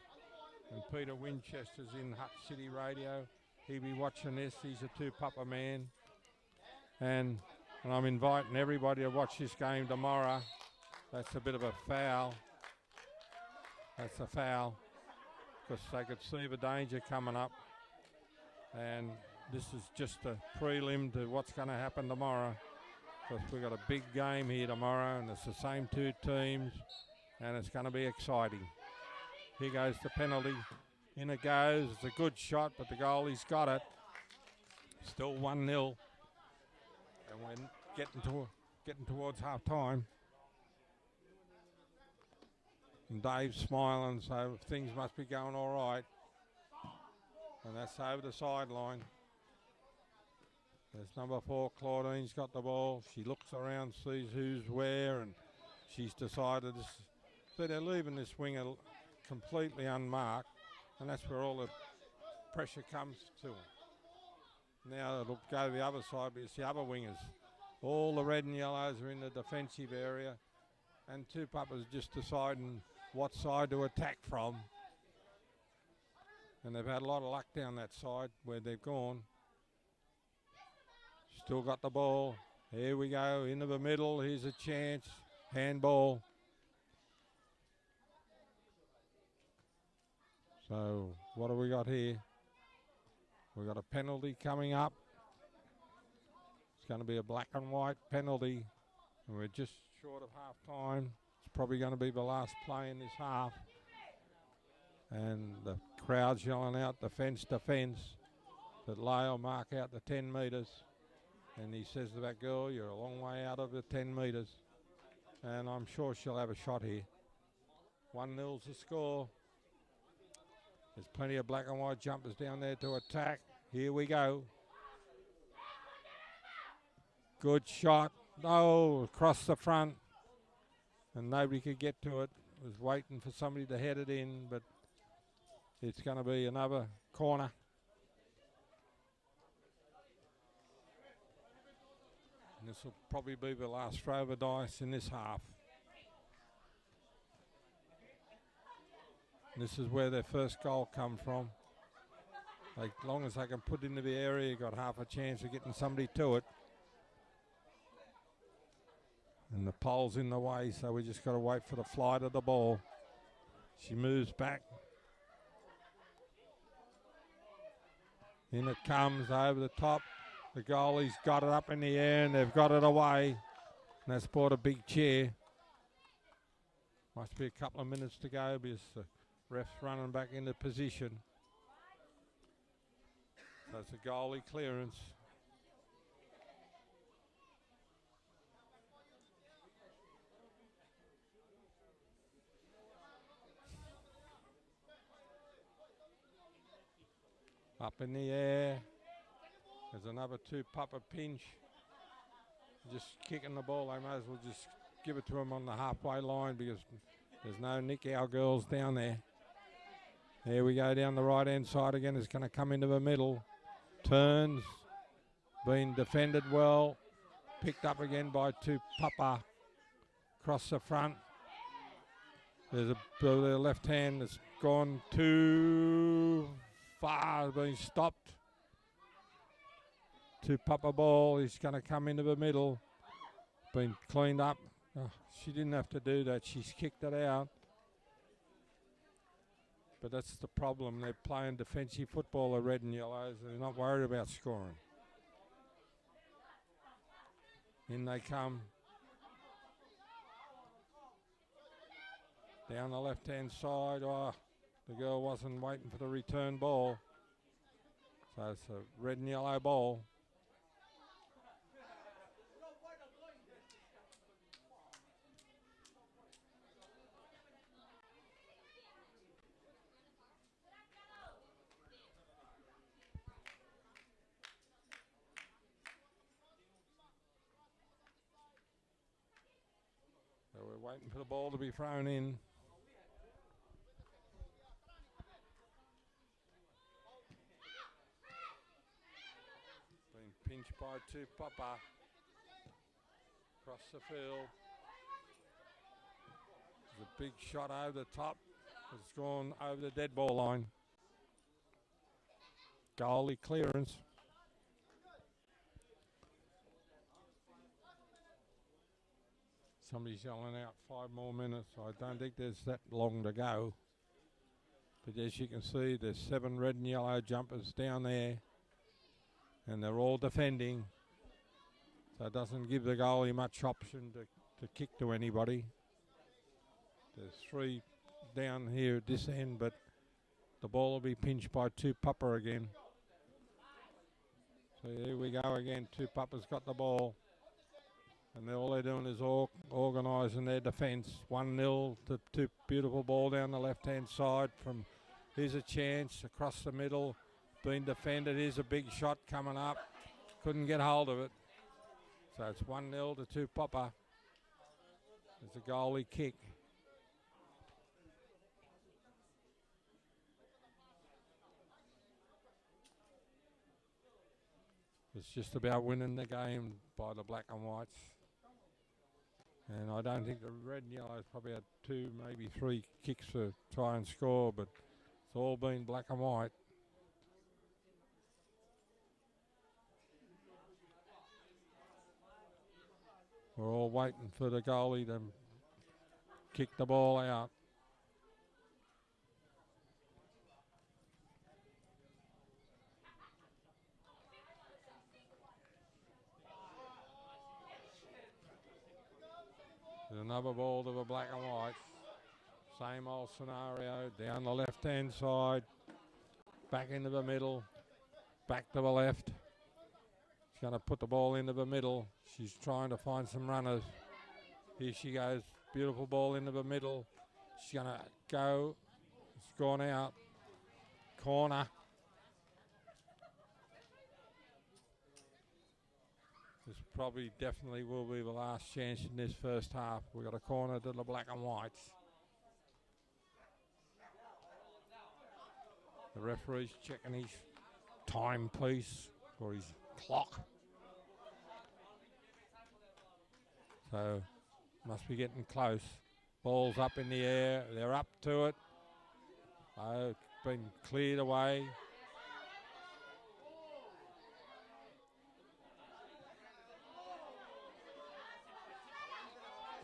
And Peter Winchester's in Hut City Radio. He'll be watching this. He's a Tupapa man. And I'm inviting everybody to watch this game tomorrow. That's a bit of a foul. That's a foul, because they could see the danger coming up. And this is just a prelim to what's going to happen tomorrow, because we've got a big game here tomorrow, and it's the same two teams, and it's going to be exciting. Here goes the penalty. In it goes. It's a good shot, but the goalie's got it. Still 1-0. And we're getting towards half time. And Dave's smiling, so things must be going all right. And that's over the sideline. There's number 4, Claudine's got the ball. She looks around, sees who's where, and she's decided so they're leaving this winger completely unmarked, and that's where all the pressure comes to them. Now it'll go the other side, but it's the other wingers. All the red and yellows are in the defensive area, and Tupapa's just deciding what side to attack from. And they've had a lot of luck down that side where they've gone. Still got the ball. Here we go, into the middle. Here's a chance. Handball. So what have we got here? We've got a penalty coming up. It's going to be a black and white penalty. And we're just short of half time. It's probably going to be the last play in this half. And the crowd's yelling out, defence, defence. But Lyle mark out the 10 metres. And he says to that girl, you're a long way out of the 10 metres. And I'm sure she'll have a shot here. 1-0's the score. There's plenty of black and white jumpers down there to attack. Here we go. Good shot. Oh, across the front. And nobody could get to it. Was waiting for somebody to head it in, but it's going to be another corner. And this will probably be the last throw of the dice in this half. This is where their first goal come from. As long as they can put it into the area, you've got half a chance of getting somebody to it. And the pole's in the way, so we just got to wait for the flight of the ball. She moves back. In it comes over the top. The goalie's got it up in the air, and they've got it away. And that's brought a big cheer. Must be a couple of minutes to go because the ref's running back into position. So it's a goalie clearance. Up in the air. There's another Tupapa pinch. Just kicking the ball. They might as well just give it to him on the halfway line because there's no Nikao girls down there. There we go down the right-hand side again. It's going to come into the middle. Turns. Been defended well. Picked up again by Tupapa. Across the front. There's the left hand that's gone to far, been stopped. Tupapa ball is going to come into the middle. Been cleaned up. Oh, she didn't have to do that. She's kicked it out. But that's the problem. They're playing defensive football, the red and yellows. They're not worried about scoring. In they come. Down the left-hand side. Oh, the girl wasn't waiting for the return ball. So it's a red and yellow ball. So we're waiting for the ball to be thrown in. Been pinched by Tupapa. Across the field. There's a big shot over the top. It's gone over the dead ball line. Goalie clearance. Somebody's yelling out 5 more minutes. I don't think there's that long to go. But as you can see, there's 7 red and yellow jumpers down there. And they're all defending. So it doesn't give the goalie much option to kick to anybody. There's 3 down here at this end, but the ball will be pinched by Tupapa again. So here we go again. Tupapa's got the ball. And all they're doing is organising their defence. 1-0 to beautiful ball down the left-hand side from, here's a chance across the middle. Being defended, here's a big shot coming up. Couldn't get hold of it. So it's 1-0 to Tupapa. There's a goalie kick. It's just about winning the game by the black and whites. And I don't think the red and yellows probably had 2, maybe 3 kicks to try and score, but it's all been black and white. We're all waiting for the goalie to kick the ball out. There's another ball to the black and white. Same old scenario, down the left-hand side, back into the middle, back to the left. She's going to put the ball into the middle. She's trying to find some runners. Here she goes, beautiful ball into the middle. She's going to go, it's gone out, corner. This probably definitely will be the last chance in this first half. We've got a corner to the black and whites. The referee's checking his timepiece or his clock. So must be getting close. Ball's up in the air. They're up to it. It's been cleared away.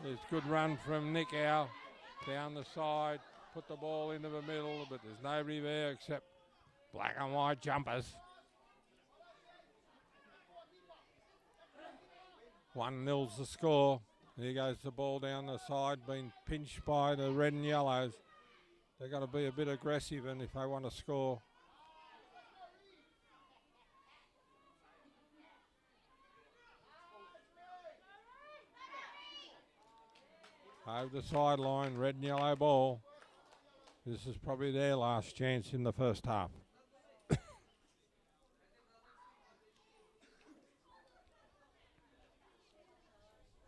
There's good run from Nikao down the side, put the ball into the middle, but there's nobody there except black and white jumpers. 1-0's the score. Here goes the ball down the side, being pinched by the red and yellows. They've got to be a bit aggressive and if they want to score. Over the sideline, red and yellow ball. This is probably their last chance in the first half.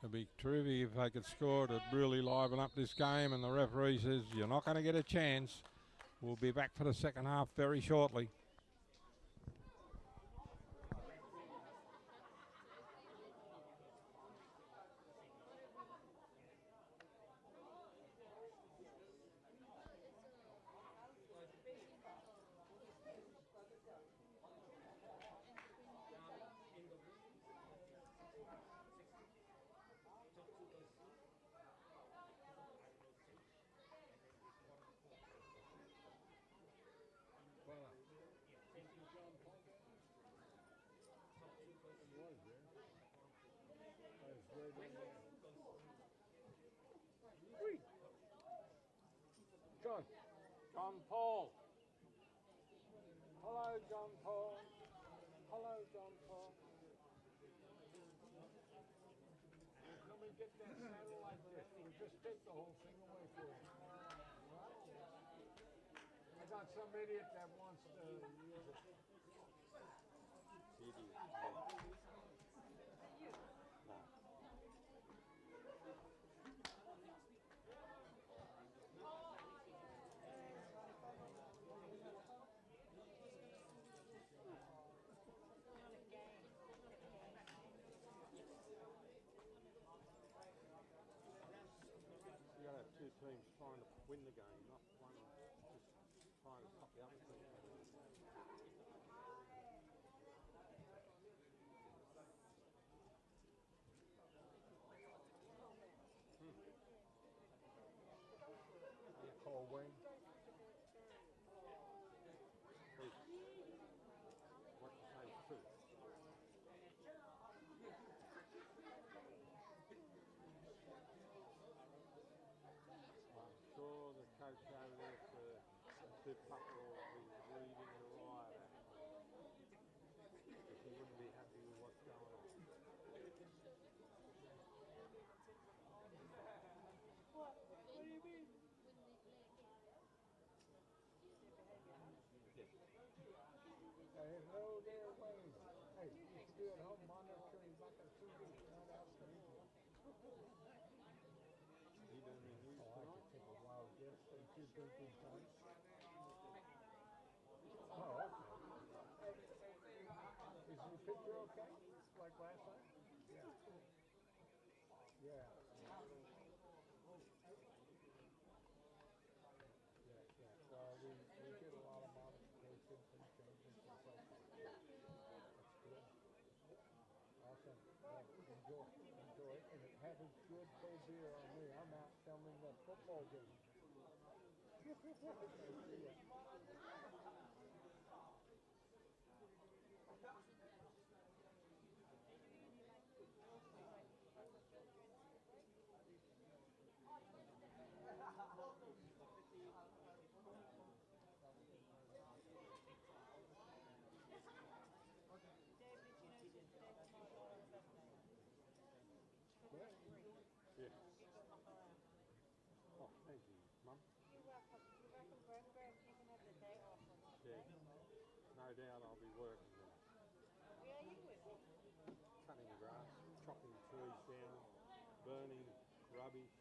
It'd be terrific if they could score to really liven up this game, and the referee says, you're not going to get a chance. We'll be back for the second half very shortly. John. John Paul. Hello, John Paul. Hello, John Paul. Can we get that saddle like this? We'll just take the whole thing away from you. I got some idiot that wants to use it. Idiot. No. You gotta have two teams trying to win the game, not one just trying to stop the other team. Cold wing. What you say is true. I'm sure the coach over there for Tupapa will be reading the riot at him. Because he wouldn't be happy with what's going on. What do you mean? Hey, hello there, Wayne. Hey, you should be at home monitoring back at TV, not out there. He done the news Oh, I tonight. could take a wild guess. Thank you, John. Oh, okay. Is your picture okay? Like last time? Yeah. Yeah. So we did a lot of modifications and changes and so forth. That's good. Awesome. Well, enjoy. And have a good cold beer on me. I'm out filming the football game. Yeah. Oh, thank you, Mum. You're welcome. You're welcome, Graham. You can have the day off. Yeah. No doubt I'll be working then. Where are you working? Cutting grass, chopping trees down, burning rubbish.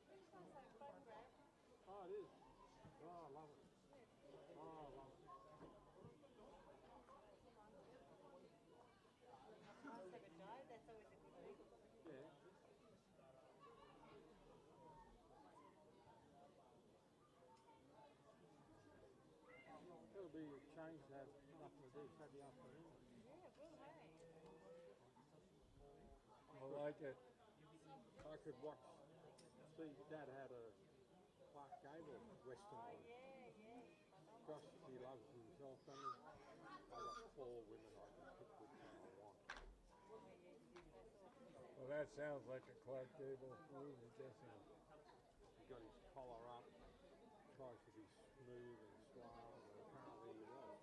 It sounds like fun, Graham. Oh, it is. Oh, I love it. Oh, I love it. Nice to have a dive. That's always a good thing. Yeah. It'll be a change to have nothing to do Saturday afternoon. Yeah, well, hey. I like it. I could watch. Steve, Dad had a Clark Gable Western Oh, on. yeah. Gosh, he loves himself, doesn't he? I've got 4 women I can pick which one I want. Well, that sounds like a Clark Gable movie, doesn't it? He got his collar up, tries to be smooth and suave, and apparently he was.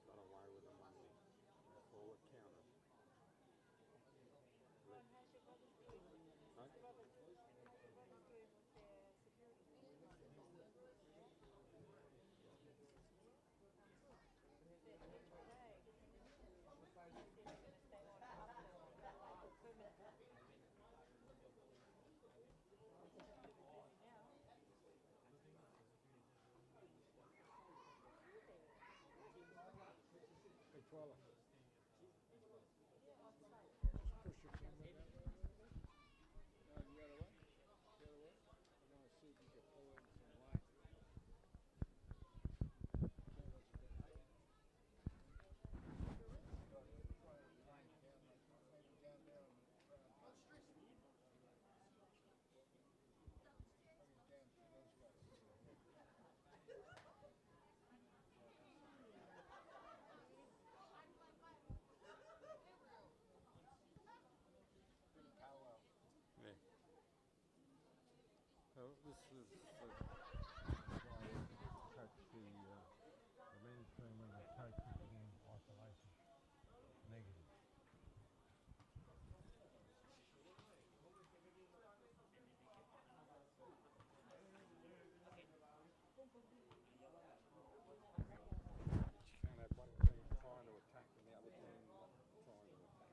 Got away with the money. That's all that counted. How's your brother's doing? Huh? How's your brother's doing with their security? this is the guy who coached the men's team and the coach was in isolation. Negative. You can't have one team trying to attack and the other team not trying to attack.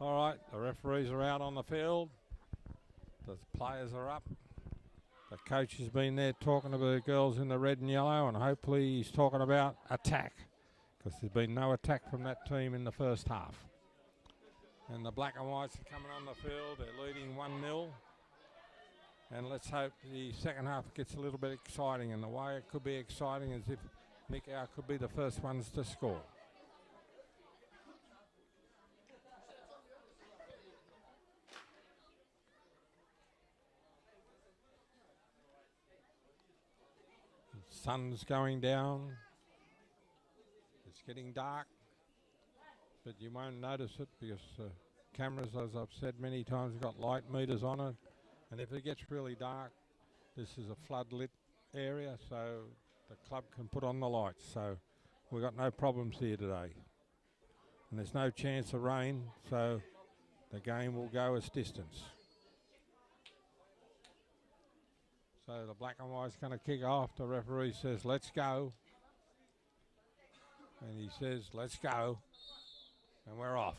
All right, the referees are out on the field. The players are up. The coach has been there talking to the girls in the red and yellow, and hopefully he's talking about attack, because there's been no attack from that team in the first half. And the black and whites are coming on the field. They're leading 1-0. And let's hope the second half gets a little bit exciting. And the way it could be exciting is if Nikao could be the first ones to score. The sun's going down. It's getting dark. But you won't notice it because cameras, as I've said many times, have got light meters on it. And if it gets really dark, this is a flood-lit area, so the club can put on the lights. So we've got no problems here today. And there's no chance of rain, so the game will go its distance. So the black and white's going to kick off. The referee says, let's go. And he says, let's go. And we're off.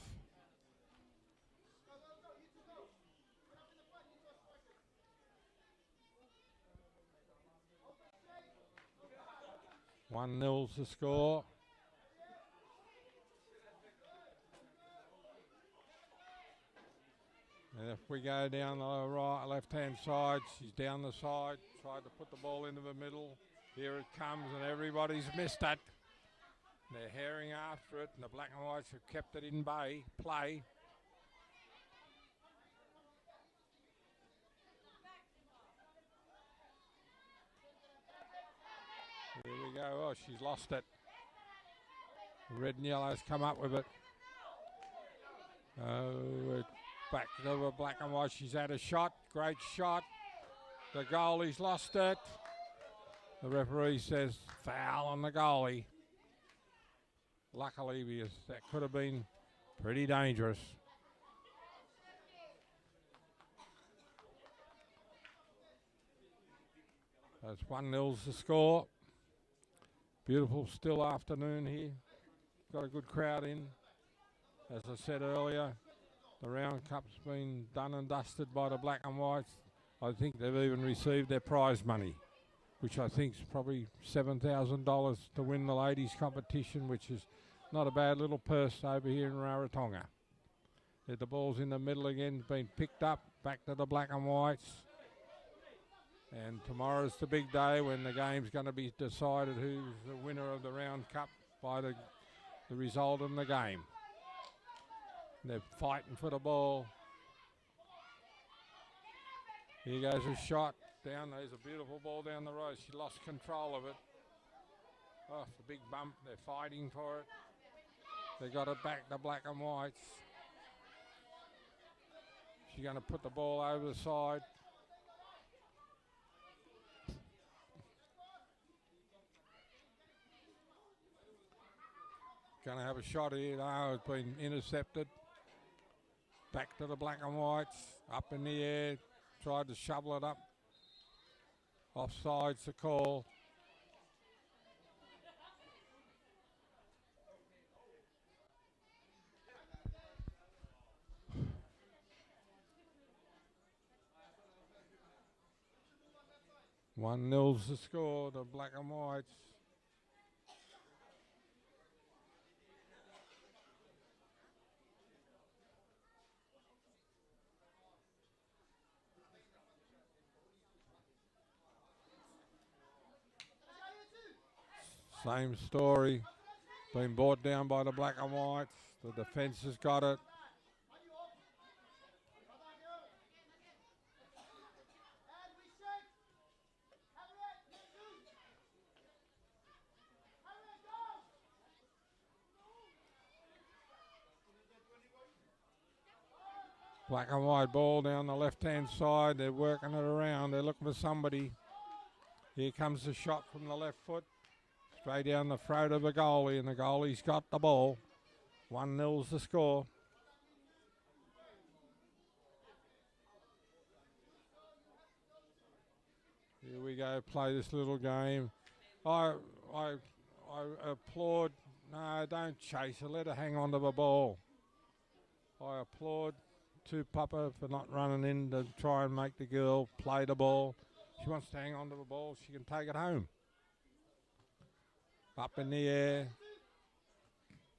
One nil's the score. And if we go down the right, left-hand side, she's down the side, tried to put the ball into the middle. Here it comes, and everybody's missed it. They're herring after it, and the black and whites have kept it in play. Here we go. Oh, she's lost it. The red and yellow's come up with it. Oh, back to the black and white. She's had a shot. Great shot. The goalie's lost it. The referee says foul on the goalie. Luckily, because that could have been pretty dangerous. That's 1-0's the score. Beautiful still afternoon here. Got a good crowd in. As I said earlier, the round cup's been done and dusted by the black and whites. I think they've even received their prize money, which I think is probably $7,000 to win the ladies' competition, which is not a bad little purse over here in Rarotonga. The ball's in the middle again, been picked up, back to the black and whites. And tomorrow's the big day when the game's going to be decided who's the winner of the round cup by the result in the game. They're fighting for the ball. Here goes a shot down. There's a beautiful ball down the road. She lost control of it. Oh, it's a big bump. They're fighting for it. They got it back, the black and whites. She's going to put the ball over the side. Going to have a shot here. No, it's been intercepted. Back to the black and whites. Up in the air. Tried to shovel it up. Offside's the call. One nil's the score, the black and whites. Same story. Been brought down by the black and whites. The defence has got it. Black and white ball down the left-hand side. They're working it around. They're looking for somebody. Here comes the shot from the left foot. Straight down the throat of the goalie, and the goalie's got the ball. 1-0's the score. Here we go, play this little game. I applaud. No, don't chase her. Let her hang on to the ball. I applaud Tupapa for not running in to try and make the girl play the ball. She wants to hang on to the ball. She can take it home. Up in the air.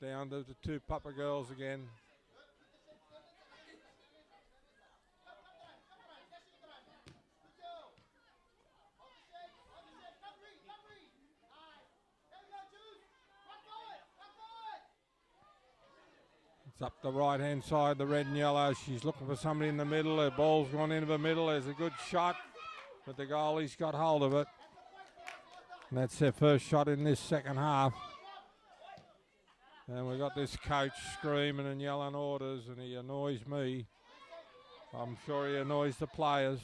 Down to the Tupapa girls again. It's up the right-hand side, the red and yellow. She's looking for somebody in the middle. Her ball's gone into the middle. There's a good shot, but the goalie's got hold of it. And that's their first shot in this second half. And we've got this coach screaming and yelling orders, and he annoys me. I'm sure he annoys the players.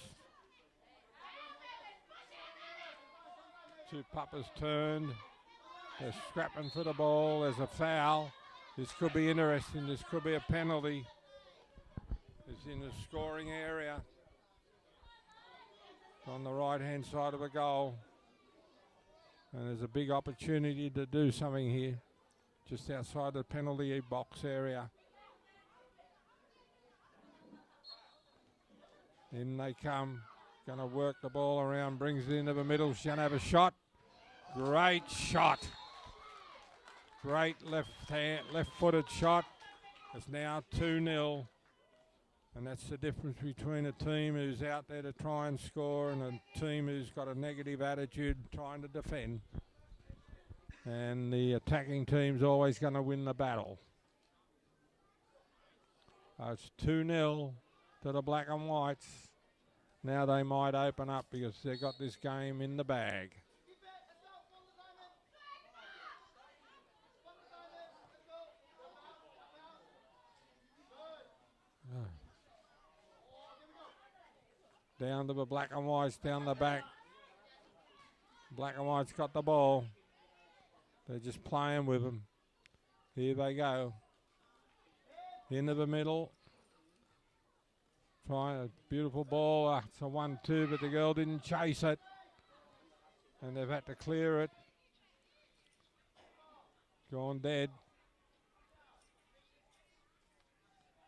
Tupapa's turned. They're scrapping for the ball. There's a foul. This could be interesting. This could be a penalty. It's in the scoring area. It's on the right-hand side of a goal. And there's a big opportunity to do something here. Just outside the penalty box area. In they come. Going to work the ball around. Brings it into the middle. She's going to have a shot. Great shot. Great left-footed shot. It's now 2-0. And that's the difference between a team who's out there to try and score and a team who's got a negative attitude trying to defend. And the attacking team's always going to win the battle. It's 2-0 to the black and whites. Now they might open up because they've got this game in the bag. Down to the black and whites, down the back. Black and white's got the ball. They're just playing with them. Here they go. Into the middle. Trying a beautiful ball. It's a 1-2, but the girl didn't chase it. And they've had to clear it. Gone dead.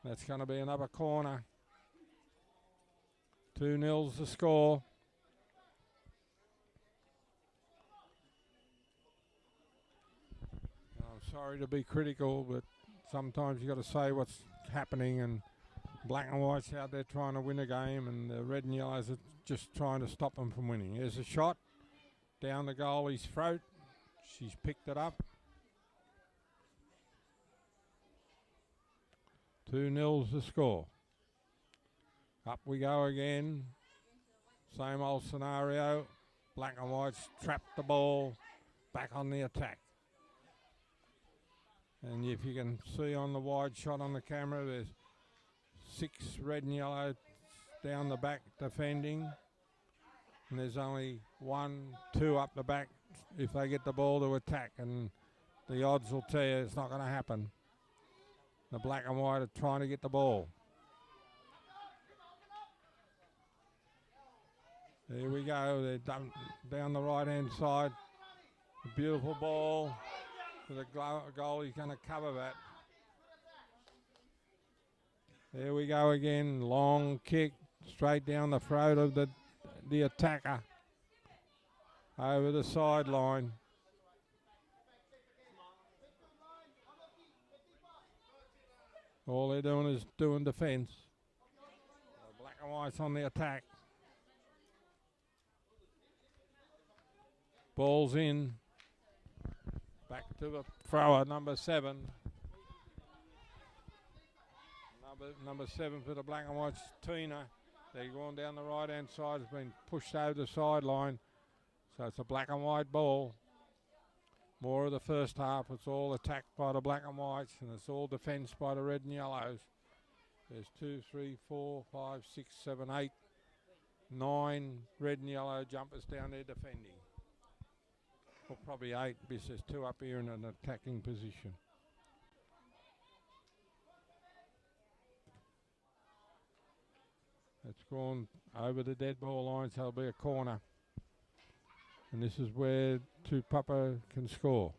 That's going to be another corner. 2-0's the score. I'm sorry to be critical, but sometimes you got to say what's happening, and black and white's out there trying to win a game, and the red and yellows are just trying to stop them from winning. Here's a shot down the goalie's throat. She's picked it up. 2-0's the score. Up we go again. Same old scenario. Black and whites trap the ball. Back on the attack. And if you can see on the wide shot on the camera, there's 6 red and yellow down the back defending. And there's only 1, 2 up the back if they get the ball to attack. And the odds will tell you it's not going to happen. The black and white are trying to get the ball. There we go. They're down the right-hand side. A beautiful ball for the goal. He's going to cover that. There we go again. Long kick straight down the throat of the attacker. Over the sideline. All they're doing is doing defence. Black and white's on the attack. Ball's in. Back to the thrower, number 7. Number 7 for the black and whites, Tina. They're going down the right-hand side. It's been pushed over the sideline. So it's a black and white ball. More of the first half. It's all attacked by the black and whites, and it's all defence by the red and yellows. There's 2, 3, 4, 5, 6, 7, 8, 9 red and yellow jumpers down there defending. Well, probably 8 because there's 2 up here in an attacking position. It's gone over the dead ball line, so it'll be a corner. And this is where Tupapa can score.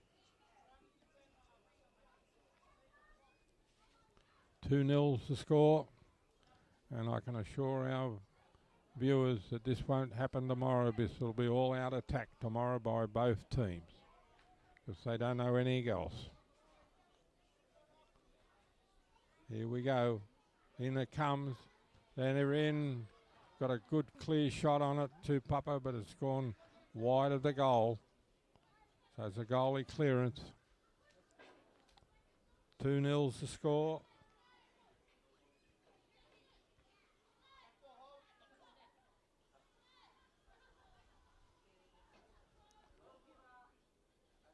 2-0 the score. And I can assure our viewers that this won't happen tomorrow. This will be all out attack tomorrow by both teams, because they don't know any goals. Here we go. In it comes. Then they're in. Got a good clear shot on it, Tupapa, but it's gone wide of the goal. So it's a goalie clearance. 2-0 the score.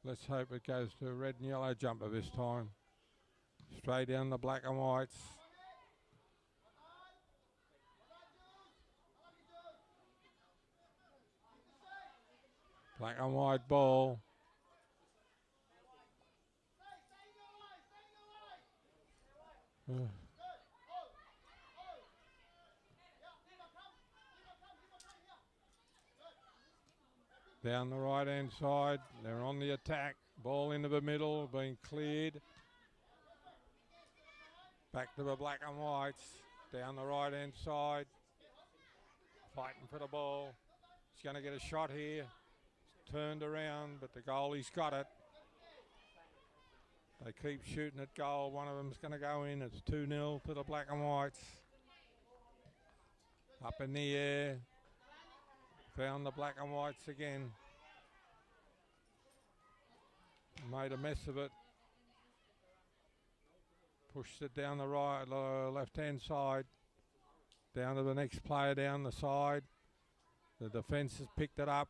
Let's hope it goes to a red and yellow jumper this time. Straight down the black and whites. Black and white ball. Down the right hand side, they're on the attack. Ball into the middle, being cleared. Back to the black and whites. Down the right hand side. Fighting for the ball. He's going to get a shot here. Turned around, but the goalie's got it. They keep shooting at goal. One of them's going to go in. It's 2-0 to the black and whites. Up in the air. Found the black and whites again. Made a mess of it. Pushed it down the right, left-hand side. Down to the next player down the side. The defence has picked it up.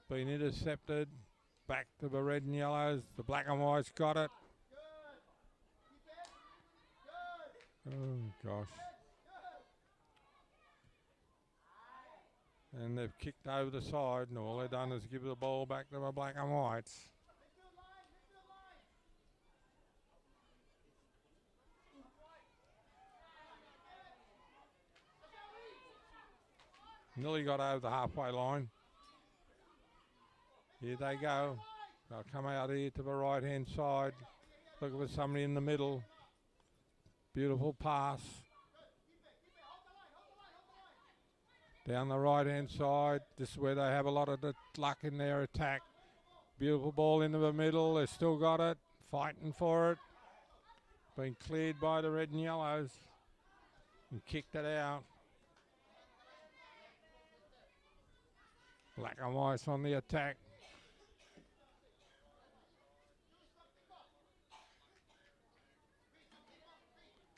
Been intercepted. Back to the red and yellows. The black and whites got it. Oh, gosh. And they've kicked over the side, and all they've done is give the ball back to the black and whites. Nearly got over the halfway line. Here they go. They'll come out here to the right-hand side. Looking for somebody in the middle. Beautiful pass. Down the right-hand side. This is where they have a lot of the luck in their attack. Beautiful ball into the middle. They've still got it. Fighting for it. Been cleared by the red and yellows. And kicked it out. Black and white's on the attack.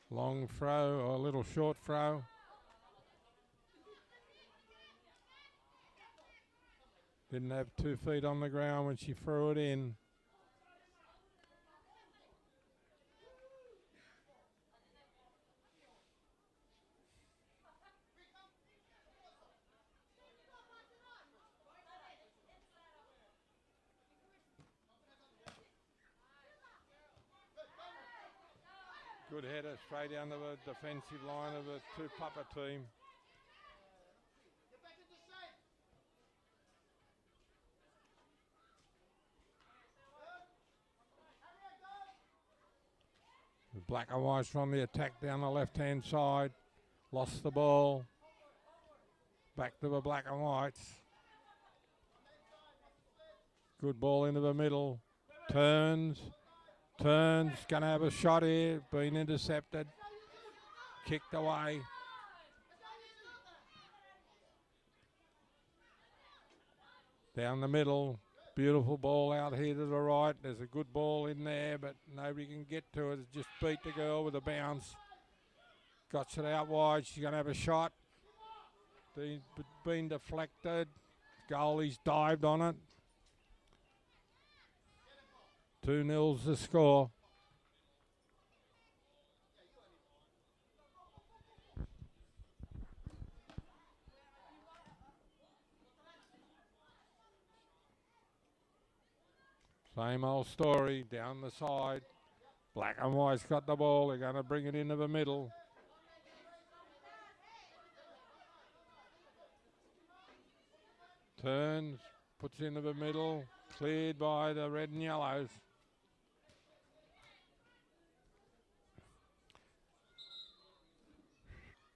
Long throw or a little short throw. Didn't have 2 feet on the ground when she threw it in. Good header straight under the defensive line of the Tupapa team. Black and White's from the attack down the left-hand side. Lost the ball. Back to the Black and Whites. Good ball into the middle. Turns. Going to have a shot here. Been intercepted. Kicked away. Down the middle. Beautiful ball out here to the right. There's a good ball in there, but nobody can get to it. It's just beat the girl with a bounce. Got it out wide. She's going to have a shot. Been deflected. Goalie's dived on it. 2-0's the score. Same old story, down the side. Black and White's got the ball. They're going to bring it into the middle. Turns, puts into the middle. Cleared by the red and yellows.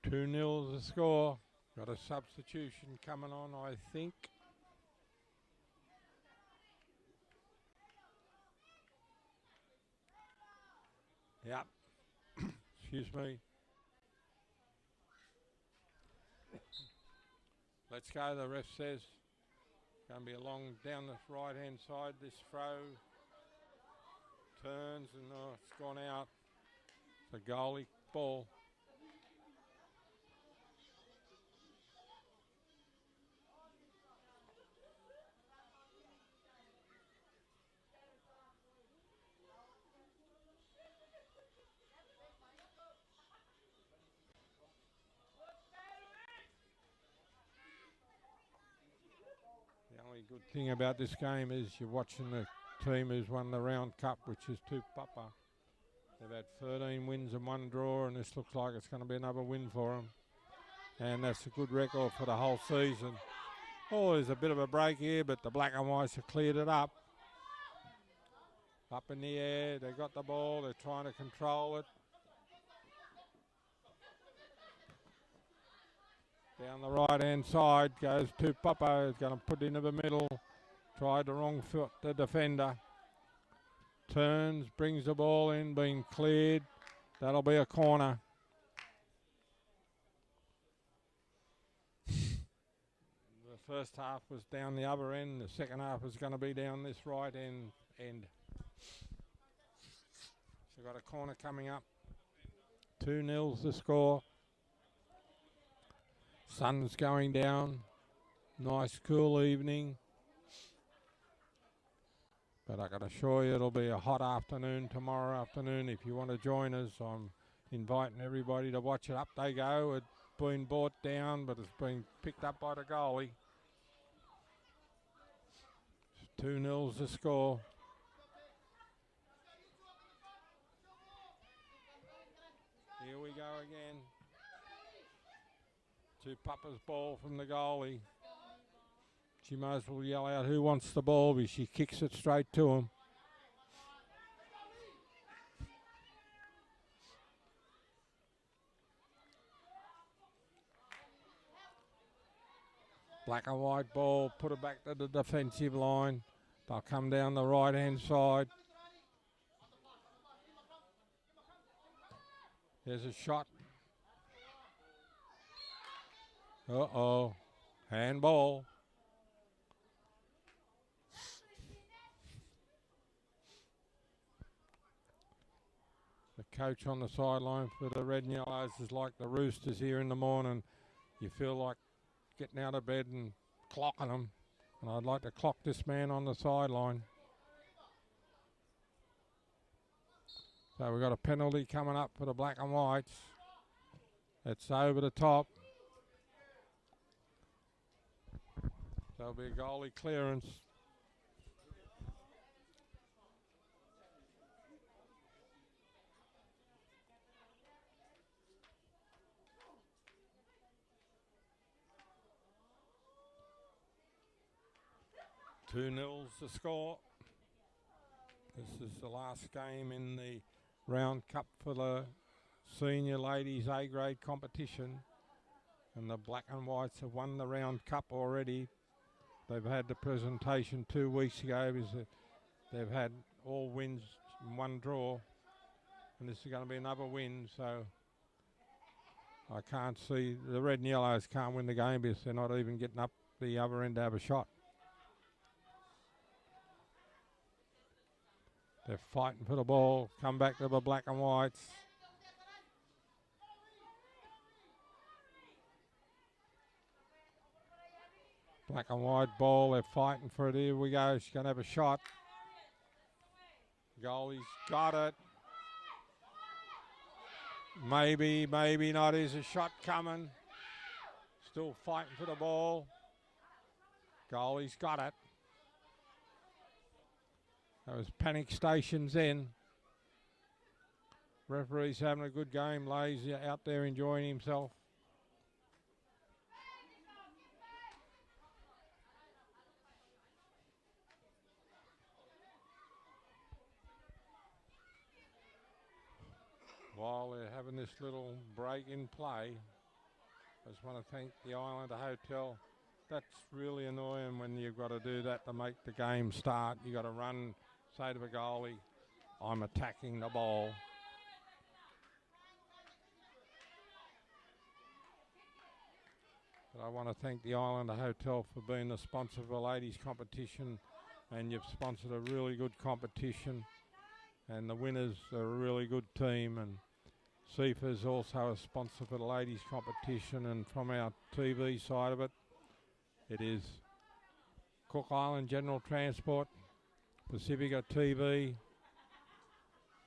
Two 0 the score. Got a substitution coming on, I think. Yep. Excuse me. Let's go, the ref says. Going to be a long down the right-hand side, this throw. Turns and it's gone out. It's a goalie ball. The only good thing about this game is you're watching the team who's won the round cup, which is Tupapa. They've had 13 wins and 1 draw, and this looks like it's going to be another win for them. And that's a good record for the whole season. Oh, there's a bit of a break here, but the Black and Whites have cleared it up. Up in the air, they got the ball, they're trying to control it. Down the right-hand side goes Tupapa, is going to put into the middle. Tried the wrong foot, the defender. Turns, brings the ball in, being cleared. That'll be a corner. The first half was down the other end. The second half was going to be down this right end. So got a corner coming up. 2-0's the score. Sun's going down. Nice cool evening. But I can assure you it'll be a hot afternoon tomorrow afternoon. If you want to join us, I'm inviting everybody to watch it. Up they go. It's been brought down, but it's been picked up by the goalie. 2-0's the score. Here we go again. Tupapa's ball from the goalie. She might as well yell out who wants the ball, because she kicks it straight to him. Black and White ball, put it back to the defensive line. They'll come down the right-hand side. There's a shot. Uh-oh. Handball. The coach on the sideline for the Red and Yellows is like the Roosters here in the morning. You feel like getting out of bed and clocking them. And I'd like to clock this man on the sideline. So we've got a penalty coming up for the Black and Whites. It's over the top. There'll be a goalie clearance. Two 0's the score. This is the last game in the round cup for the senior ladies A-grade competition. And the black and whites have won the round cup already. They've had the presentation 2 weeks ago. They've had all wins in 1 draw. And this is going to be another win, so I can't see, the red and yellows can't win the game because they're not even getting up the other end to have a shot. They're fighting for the ball, come back to the black and whites. Black and white ball, they're fighting for it. Here we go, she's going to have a shot. Goalie's got it. Maybe, maybe not. There's a shot coming. Still fighting for the ball. Goalie's got it. That was panic stations in. Referee's having a good game. Lays out there enjoying himself. While they're having this little break in play, I just want to thank the Islander Hotel. That's really annoying when you've got to do that to make the game start. You've got to run, say to the goalie, I'm attacking the ball. But I want to thank the Islander Hotel for being the sponsor of the ladies competition, and you've sponsored a really good competition, and the winners are a really good team, and CIFA is also a sponsor for the ladies competition, and from our TV side of it, it is Cook Island General Transport, Pacifica TV,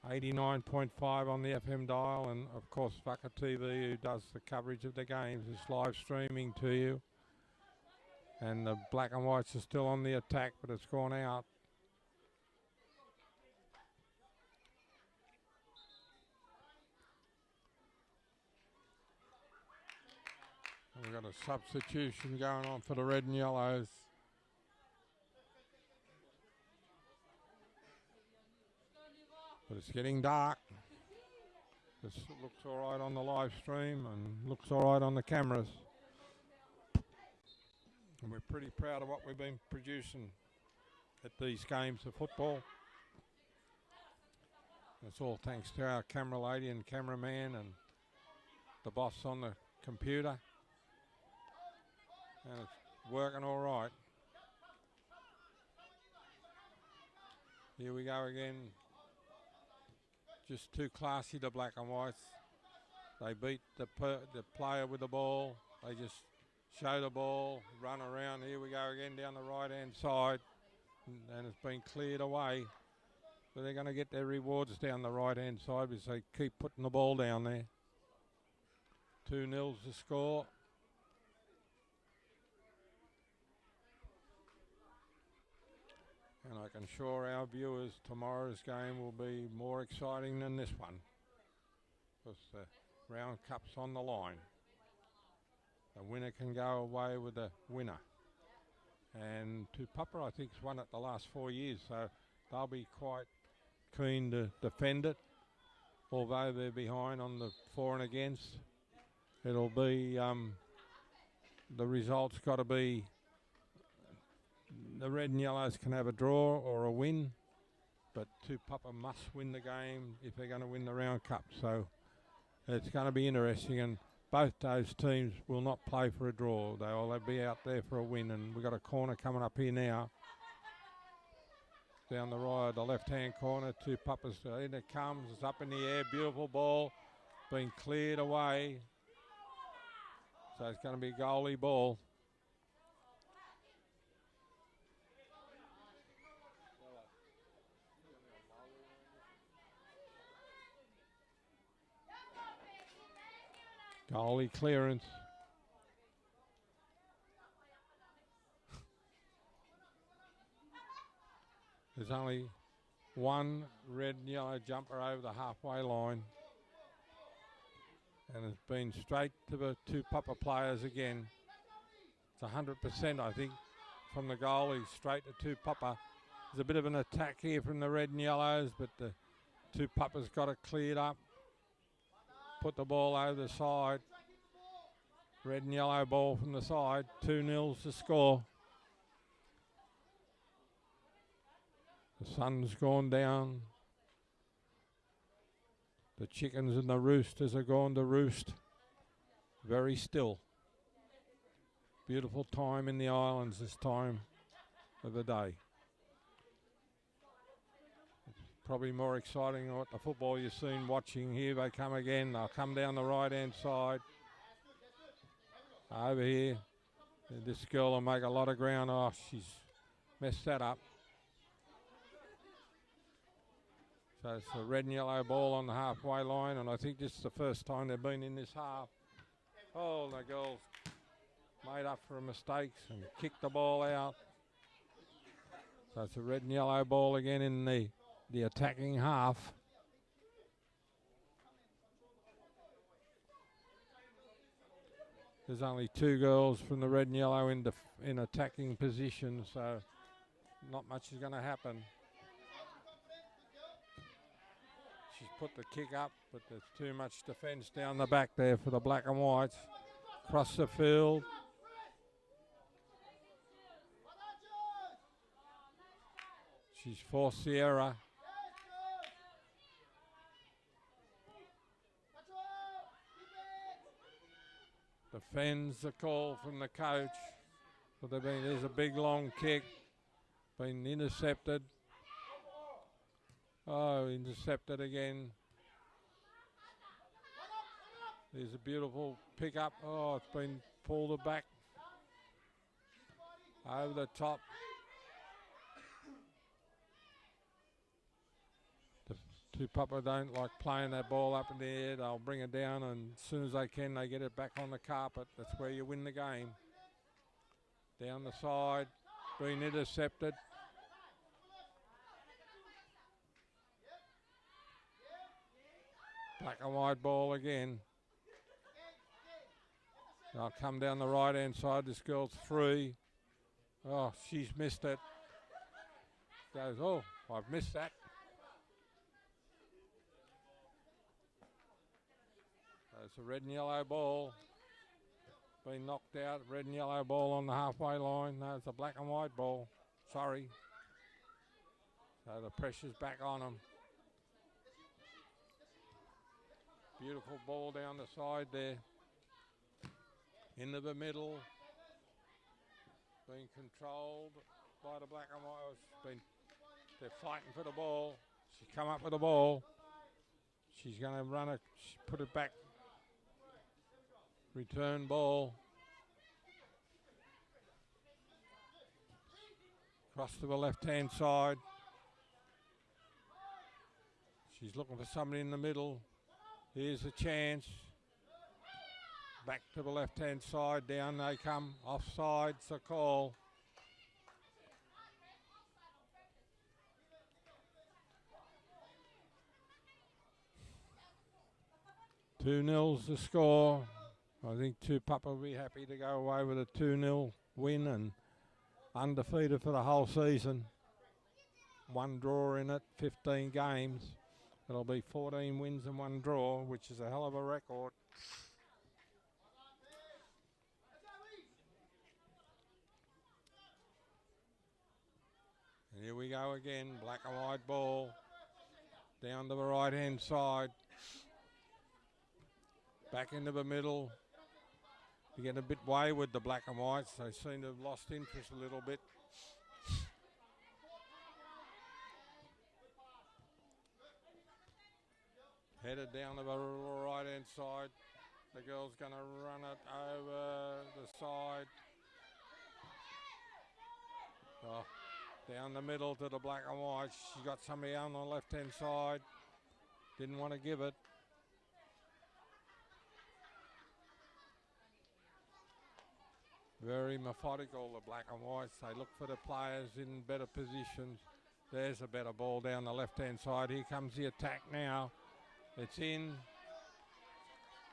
89.5 on the FM dial, and of course Vaka TV, who does the coverage of the games, is live streaming to you. And the black and whites are still on the attack, but it's gone out. And we've got a substitution going on for the red and yellows. But it's getting dark. This looks all right on the live stream and looks all right on the cameras. And we're pretty proud of what we've been producing at these games of football. It's all thanks to our camera lady and cameraman and the boss on the computer. And it's working all right. Here we go again. Just too classy, the black and whites. They beat the player with the ball. They just show the ball, run around. Here we go again down the right-hand side. And it's been cleared away. So they're going to get their rewards down the right-hand side because they keep putting the ball down there. 2-0's the score. And I can assure our viewers tomorrow's game will be more exciting than this one, because the round cup's on the line. The winner can go away with the winner. And Tupapa, I think, has won it the last 4 years, so they'll be quite keen to defend it. Although they're behind on the for and against, it'll be the result's got to be. The red and yellows can have a draw or a win, but Tupapa must win the game if they're going to win the round cup. So it's going to be interesting, and both those teams will not play for a draw. They'll be out there for a win, and we've got a corner coming up here now. Down the right, the left-hand corner, Tupapa's in it comes, it's up in the air, beautiful ball, being cleared away. So it's going to be a goalie ball. Goalie clearance. There's only one red and yellow jumper over the halfway line. And it's been straight to the Tupapa players again. It's 100%, I think, from the goalie straight to Tupapa. There's a bit of an attack here from the red and yellows, but the Tupapa's got it cleared up. Put the ball over the side. Red and yellow ball from the side. 2-0 the score. The sun's gone down. The chickens and the roosters are gone to roost. Very still. Beautiful time in the islands this time of the day. Probably more exciting than what the football you've seen watching. Here they come again. They'll come down the right-hand side. Over here. This girl will make a lot of ground. Oh, she's messed that up. So it's a red and yellow ball on the halfway line, and I think this is the first time they've been in this half. Oh, the girls made up for mistakes and kicked the ball out. So it's a red and yellow ball again in the attacking half. There's only 2 girls from the red and yellow in attacking position, so not much is going to happen. She's put the kick up, but there's too much defence down the back there for the black and whites. Across the field. She's forced the error. Defends the call from the coach. But there's a big long kick. Been intercepted. Oh, intercepted again. There's a beautiful pick up. Oh, it's been pulled back. Over the top. The Tupapa don't like playing that ball up in the air. They'll bring it down, and as soon as they can, they get it back on the carpet. That's where you win the game. Down the side, being intercepted. Black and white ball again. They'll come down the right-hand side. This girl's free. Oh, she's missed it. Goes, oh, I've missed that. It's a red and yellow ball. Been knocked out. Red and yellow ball on the halfway line. No, it's a black and white ball. Sorry. So the pressure's back on them. Beautiful ball down the side there. Into the middle. Being controlled by the black and white. They're fighting for the ball. She's come up with the ball. She's going to run it, put it back. Return ball. Cross to the left-hand side. She's looking for somebody in the middle. Here's a chance. Back to the left-hand side. Down they come. Offside's a call. Two nils the score. I think Tupapa will be happy to go away with a 2-0 win and undefeated for the whole season. 1 draw in it, 15 games. It'll be 14 wins and 1 draw, which is a hell of a record. And here we go again, black and white ball. Down to the right-hand side. Back into the middle. They're getting a bit wayward, the black and whites. They seem to have lost interest a little bit. Headed down to the right-hand side. The girl's going to run it over the side. Oh, down the middle to the black and white. She's got somebody on the left-hand side. Didn't want to give it. Very methodical, the black and whites. They look for the players in better positions. There's a better ball down the left-hand side. Here comes the attack now. It's in.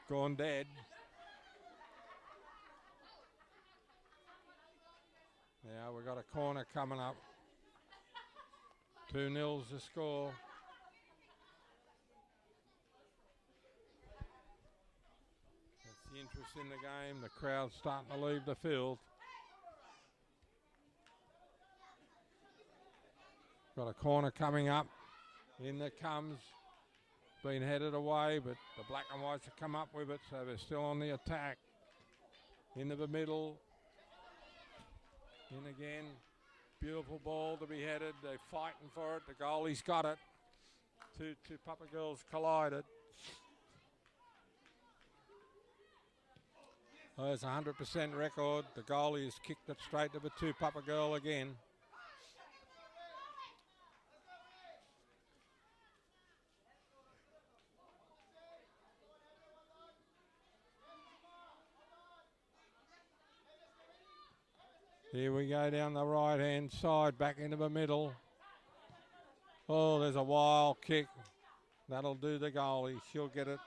Gone dead. Now we've got a corner coming up. 2-0's the score. interest in the game. The crowd's starting to leave the field. Got a corner coming up. In there comes. Been headed away, but the black and whites have come up with it, so they're still on the attack. Into the middle. In again. Beautiful ball to be headed. They're fighting for it. The goalie's got it. Two Tupapa girls collided. Oh, there's a 100% record. The goalie has kicked it straight to the Tupapa girl again. Here we go down the right-hand side, back into the middle. Oh, there's a wild kick. That'll do the goalie. She'll get it.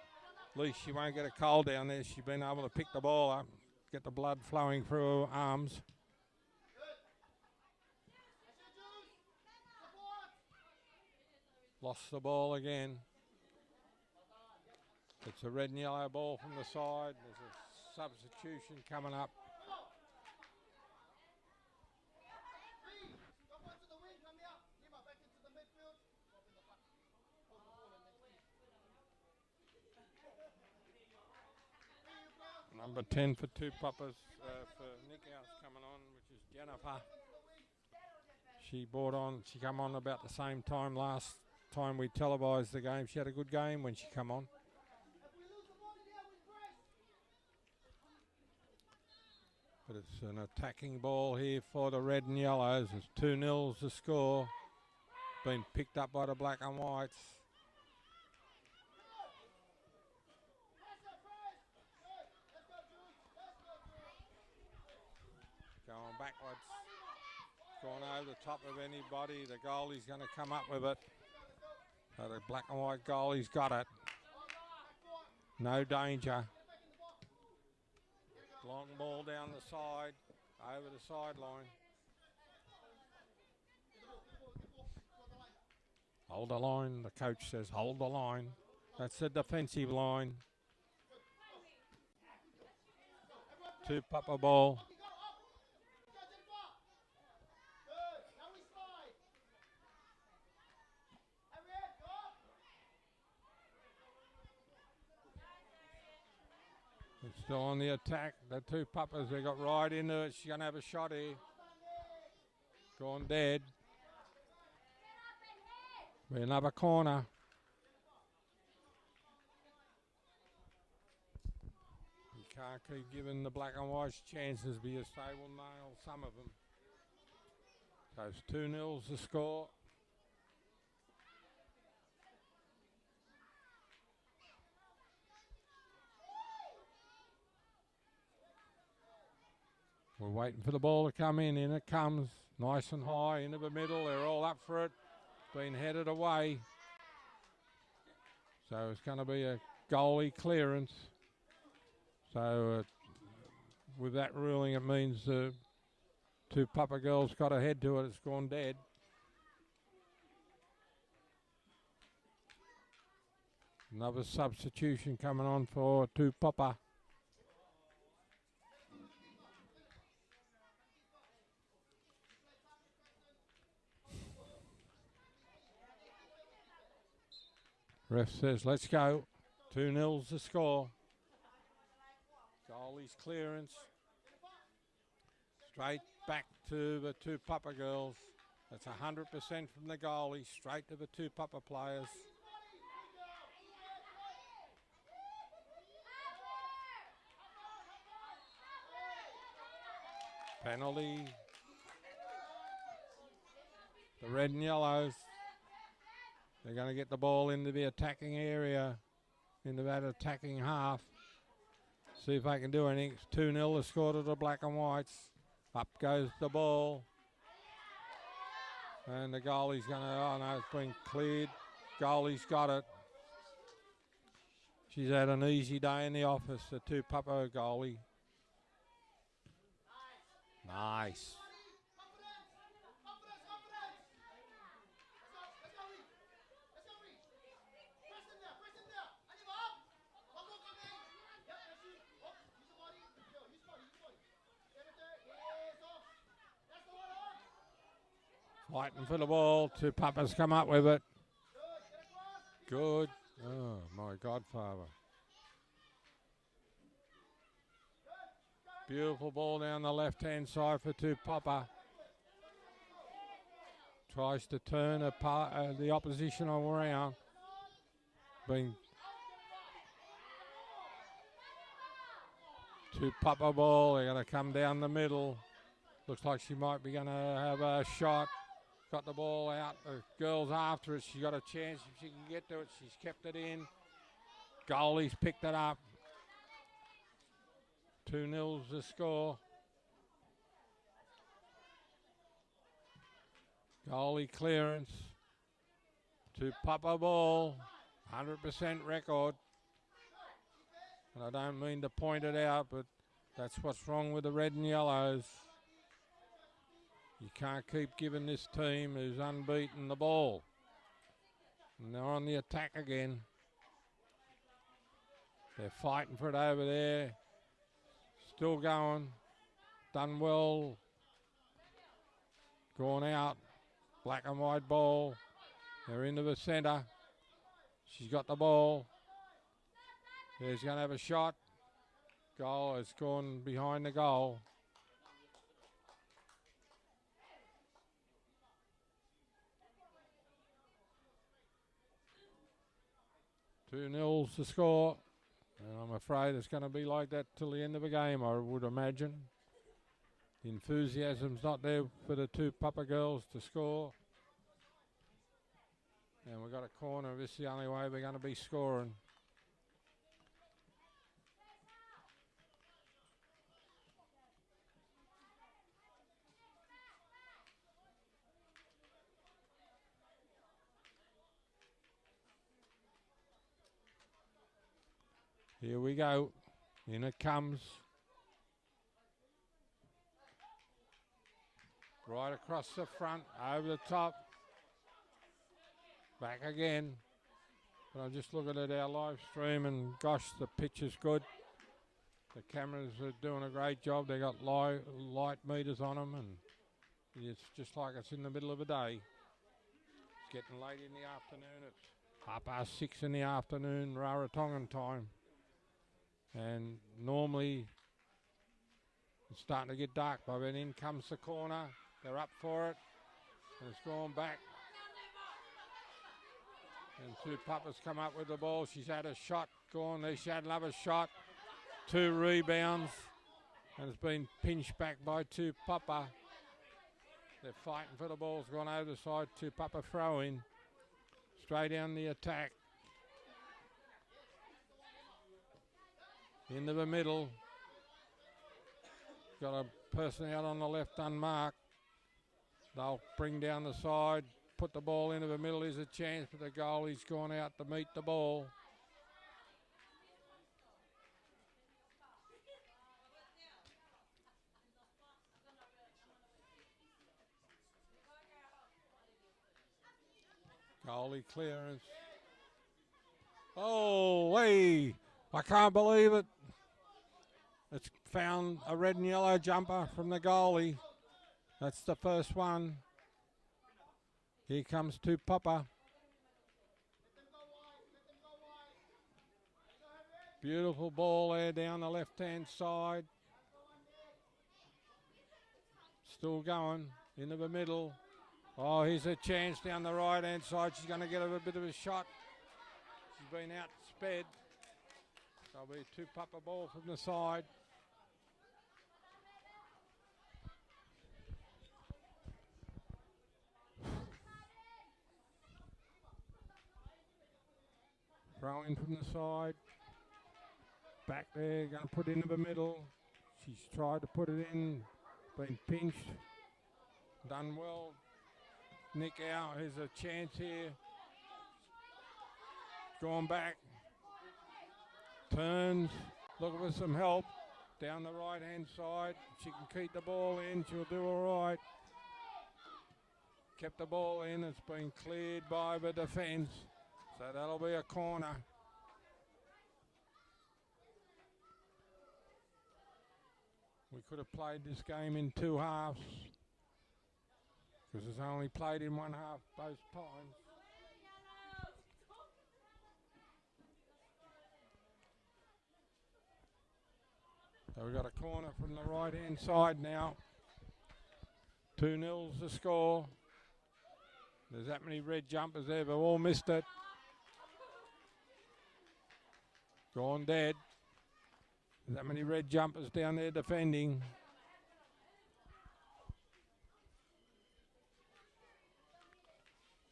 At least she won't get a cold down there. She's been able to pick the ball up, get the blood flowing through her arms. Lost the ball again. It's a red and yellow ball from the side. There's a substitution coming up. Number 10 for Tupapa's, for Nikao's coming on, which is Jennifer. She come on about the same time last time we televised the game. She had a good game when she come on. But it's an attacking ball here for the red and yellows. It's 2-0 the score. Been picked up by the black and whites. Going backwards. Going over the top of anybody. The goalie's going to come up with it. So the black and white goalie's got it. No danger. Long ball down the side. Over the sideline. Hold the line. The coach says hold the line. That's the defensive line. Tupapa ball. It's still on the attack. The Tupapas, they got right into it. She's going to have a shot here. Gone dead. Be another corner. You can't keep giving the black and whites chances because they will nail some of them. So it's 2-0 the score. We're waiting for the ball to come in. In it comes. Nice and high into the middle. They're all up for it. Been headed away. So it's going to be a goalie clearance. So with that ruling, it means the Tupapa girls got a head to it. It's gone dead. Another substitution coming on for Tupapa. Ref says, let's go. 2-0 the score. Goalie's clearance. Straight back to the Tupapa girls. That's 100% from the goalie. Straight to the Tupapa players. Penalty. The red and yellows. They're going to get the ball into the attacking area, into that attacking half. See if they can do anything. It's 2-0 the score to the black and whites. Up goes the ball. And the goalie's going to, oh no, it's been cleared. Goalie's got it. She's had an easy day in the office, the Tupapa goalie. Nice. Fighting for the ball. Tupapa's come up with it. Good. Oh, my godfather. Beautiful ball down the left-hand side for Tupapa. Tries to turn the opposition around. Tupapa ball. They're going to come down the middle. Looks like she might be going to have a shot. Got the ball out. The girl's after it. She's got a chance if she can get to it. She's kept it in. Goalie's picked it up. 2-0 the score. Goalie clearance. Tupapa ball. 100% record. And I don't mean to point it out, but that's what's wrong with the red and yellows. You can't keep giving this team who's unbeaten the ball. And they're on the attack again. They're fighting for it over there. Still going. Done well. Gone out. Black and white ball. They're into the centre. She's got the ball. There's going to have a shot. Goal has gone behind the goal. Two nils to score. And I'm afraid it's going to be like that till the end of the game, I would imagine. The enthusiasm's not there for the Tupapa girls to score. And we've got a corner. This is the only way we're going to be scoring. Here we go. In it comes. Right across the front, over the top. Back again. But I'm just looking at our live stream and gosh, the pitch is good. The cameras are doing a great job. They got light meters on them and it's just like it's in the middle of the day. It's getting late in the afternoon. It's 6:30 in the afternoon, Rarotongan time. And normally it's starting to get dark by then. In comes the corner. They're up for it. And it's gone back. And Tupapa's come up with the ball. She's had a shot. Gone there. She had another shot. 2 rebounds. And it's been pinched back by Tupapa. They're fighting for the ball. It's gone over the side. Tupapa throw in. Straight down the attack. Into the middle. Got a person out on the left unmarked. They'll bring down the side, put the ball into the middle. Is a chance, but the goalie's gone out to meet the ball. Goalie clearance. Oh, hey! I can't believe it. It's found a red and yellow jumper from the goalie. That's the first one. Here comes Tupapa. Beautiful ball there down the left-hand side. Still going into the middle. Oh, here's a chance down the right-hand side. She's going to get a bit of a shot. She's been outsped. There'll be a Tupapa ball from the side. Throwing from the side. Back there, going to put it into the middle. She's tried to put it in. Been pinched. Done well. Nikao has a chance here. Gone back. Turns. Looking for some help. Down the right-hand side. She can keep the ball in. She'll do all right. Kept the ball in. It's been cleared by the defence. So that'll be a corner. We could have played this game in 2 halves. because it's only played in one half both times. So we've got a corner from the right-hand side now. 2-0's the score. There's that many red jumpers there, but all missed it. Gone dead. There's that many red jumpers down there defending.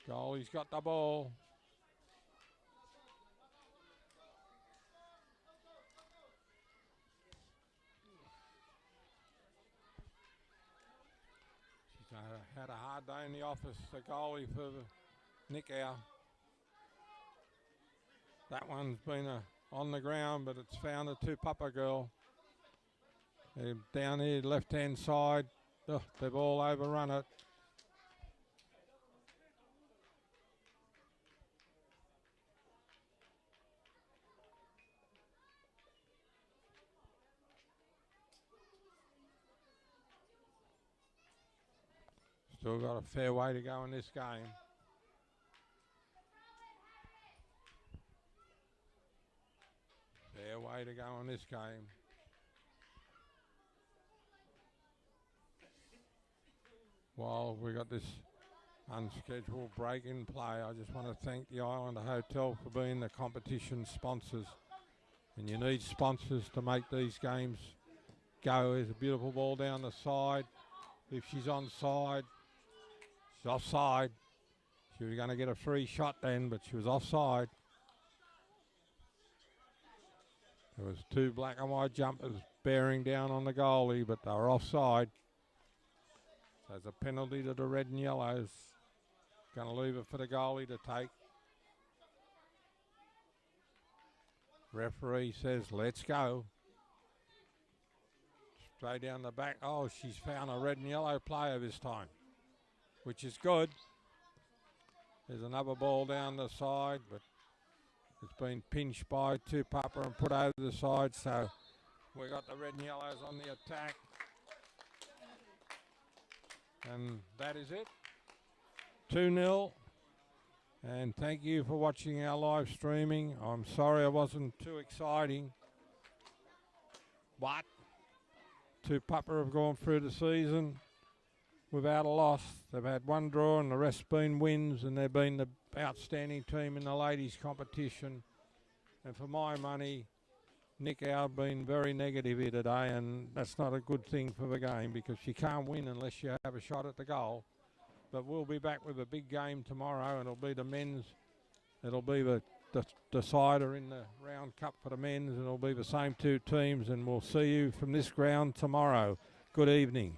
Goalie's got the ball. She's had a hard day in the office, the goalie for Nikao. That one's been on the ground, but it's found a Tupapa girl. They're down here, left-hand side. Oh, they've all overrun it. Still got a fair way to go in this game. Fair way to go in this game. While we got this unscheduled break in play, I just want to thank the Islander Hotel for being the competition sponsors. And you need sponsors to make these games go. There's a beautiful ball down the side. If she's onside, she's offside. She was going to get a free shot then, but she was offside. There was two black and white jumpers bearing down on the goalie, but they were offside. So there's a penalty to the red and yellows. Going to leave it for the goalie to take. Referee says, let's go. Straight down the back. Oh, she's found a red and yellow player this time, which is good. There's another ball down the side, but it's been pinched by Tupapa and put over the side, so we got the red and yellows on the attack. And that is it. 2-0. And thank you for watching our live streaming. I'm sorry I wasn't too exciting, but Tupapa have gone through the season without a loss. They've had one draw and the rest been wins, and they've been the outstanding team in the ladies' competition. And for my money, Nikao have been very negative here today, and that's not a good thing for the game because you can't win unless you have a shot at the goal. But we'll be back with a big game tomorrow, and it'll be the men's. It'll be the decider in the round cup for the men's, and it'll be the same two teams, and we'll see you from this ground tomorrow. Good evening.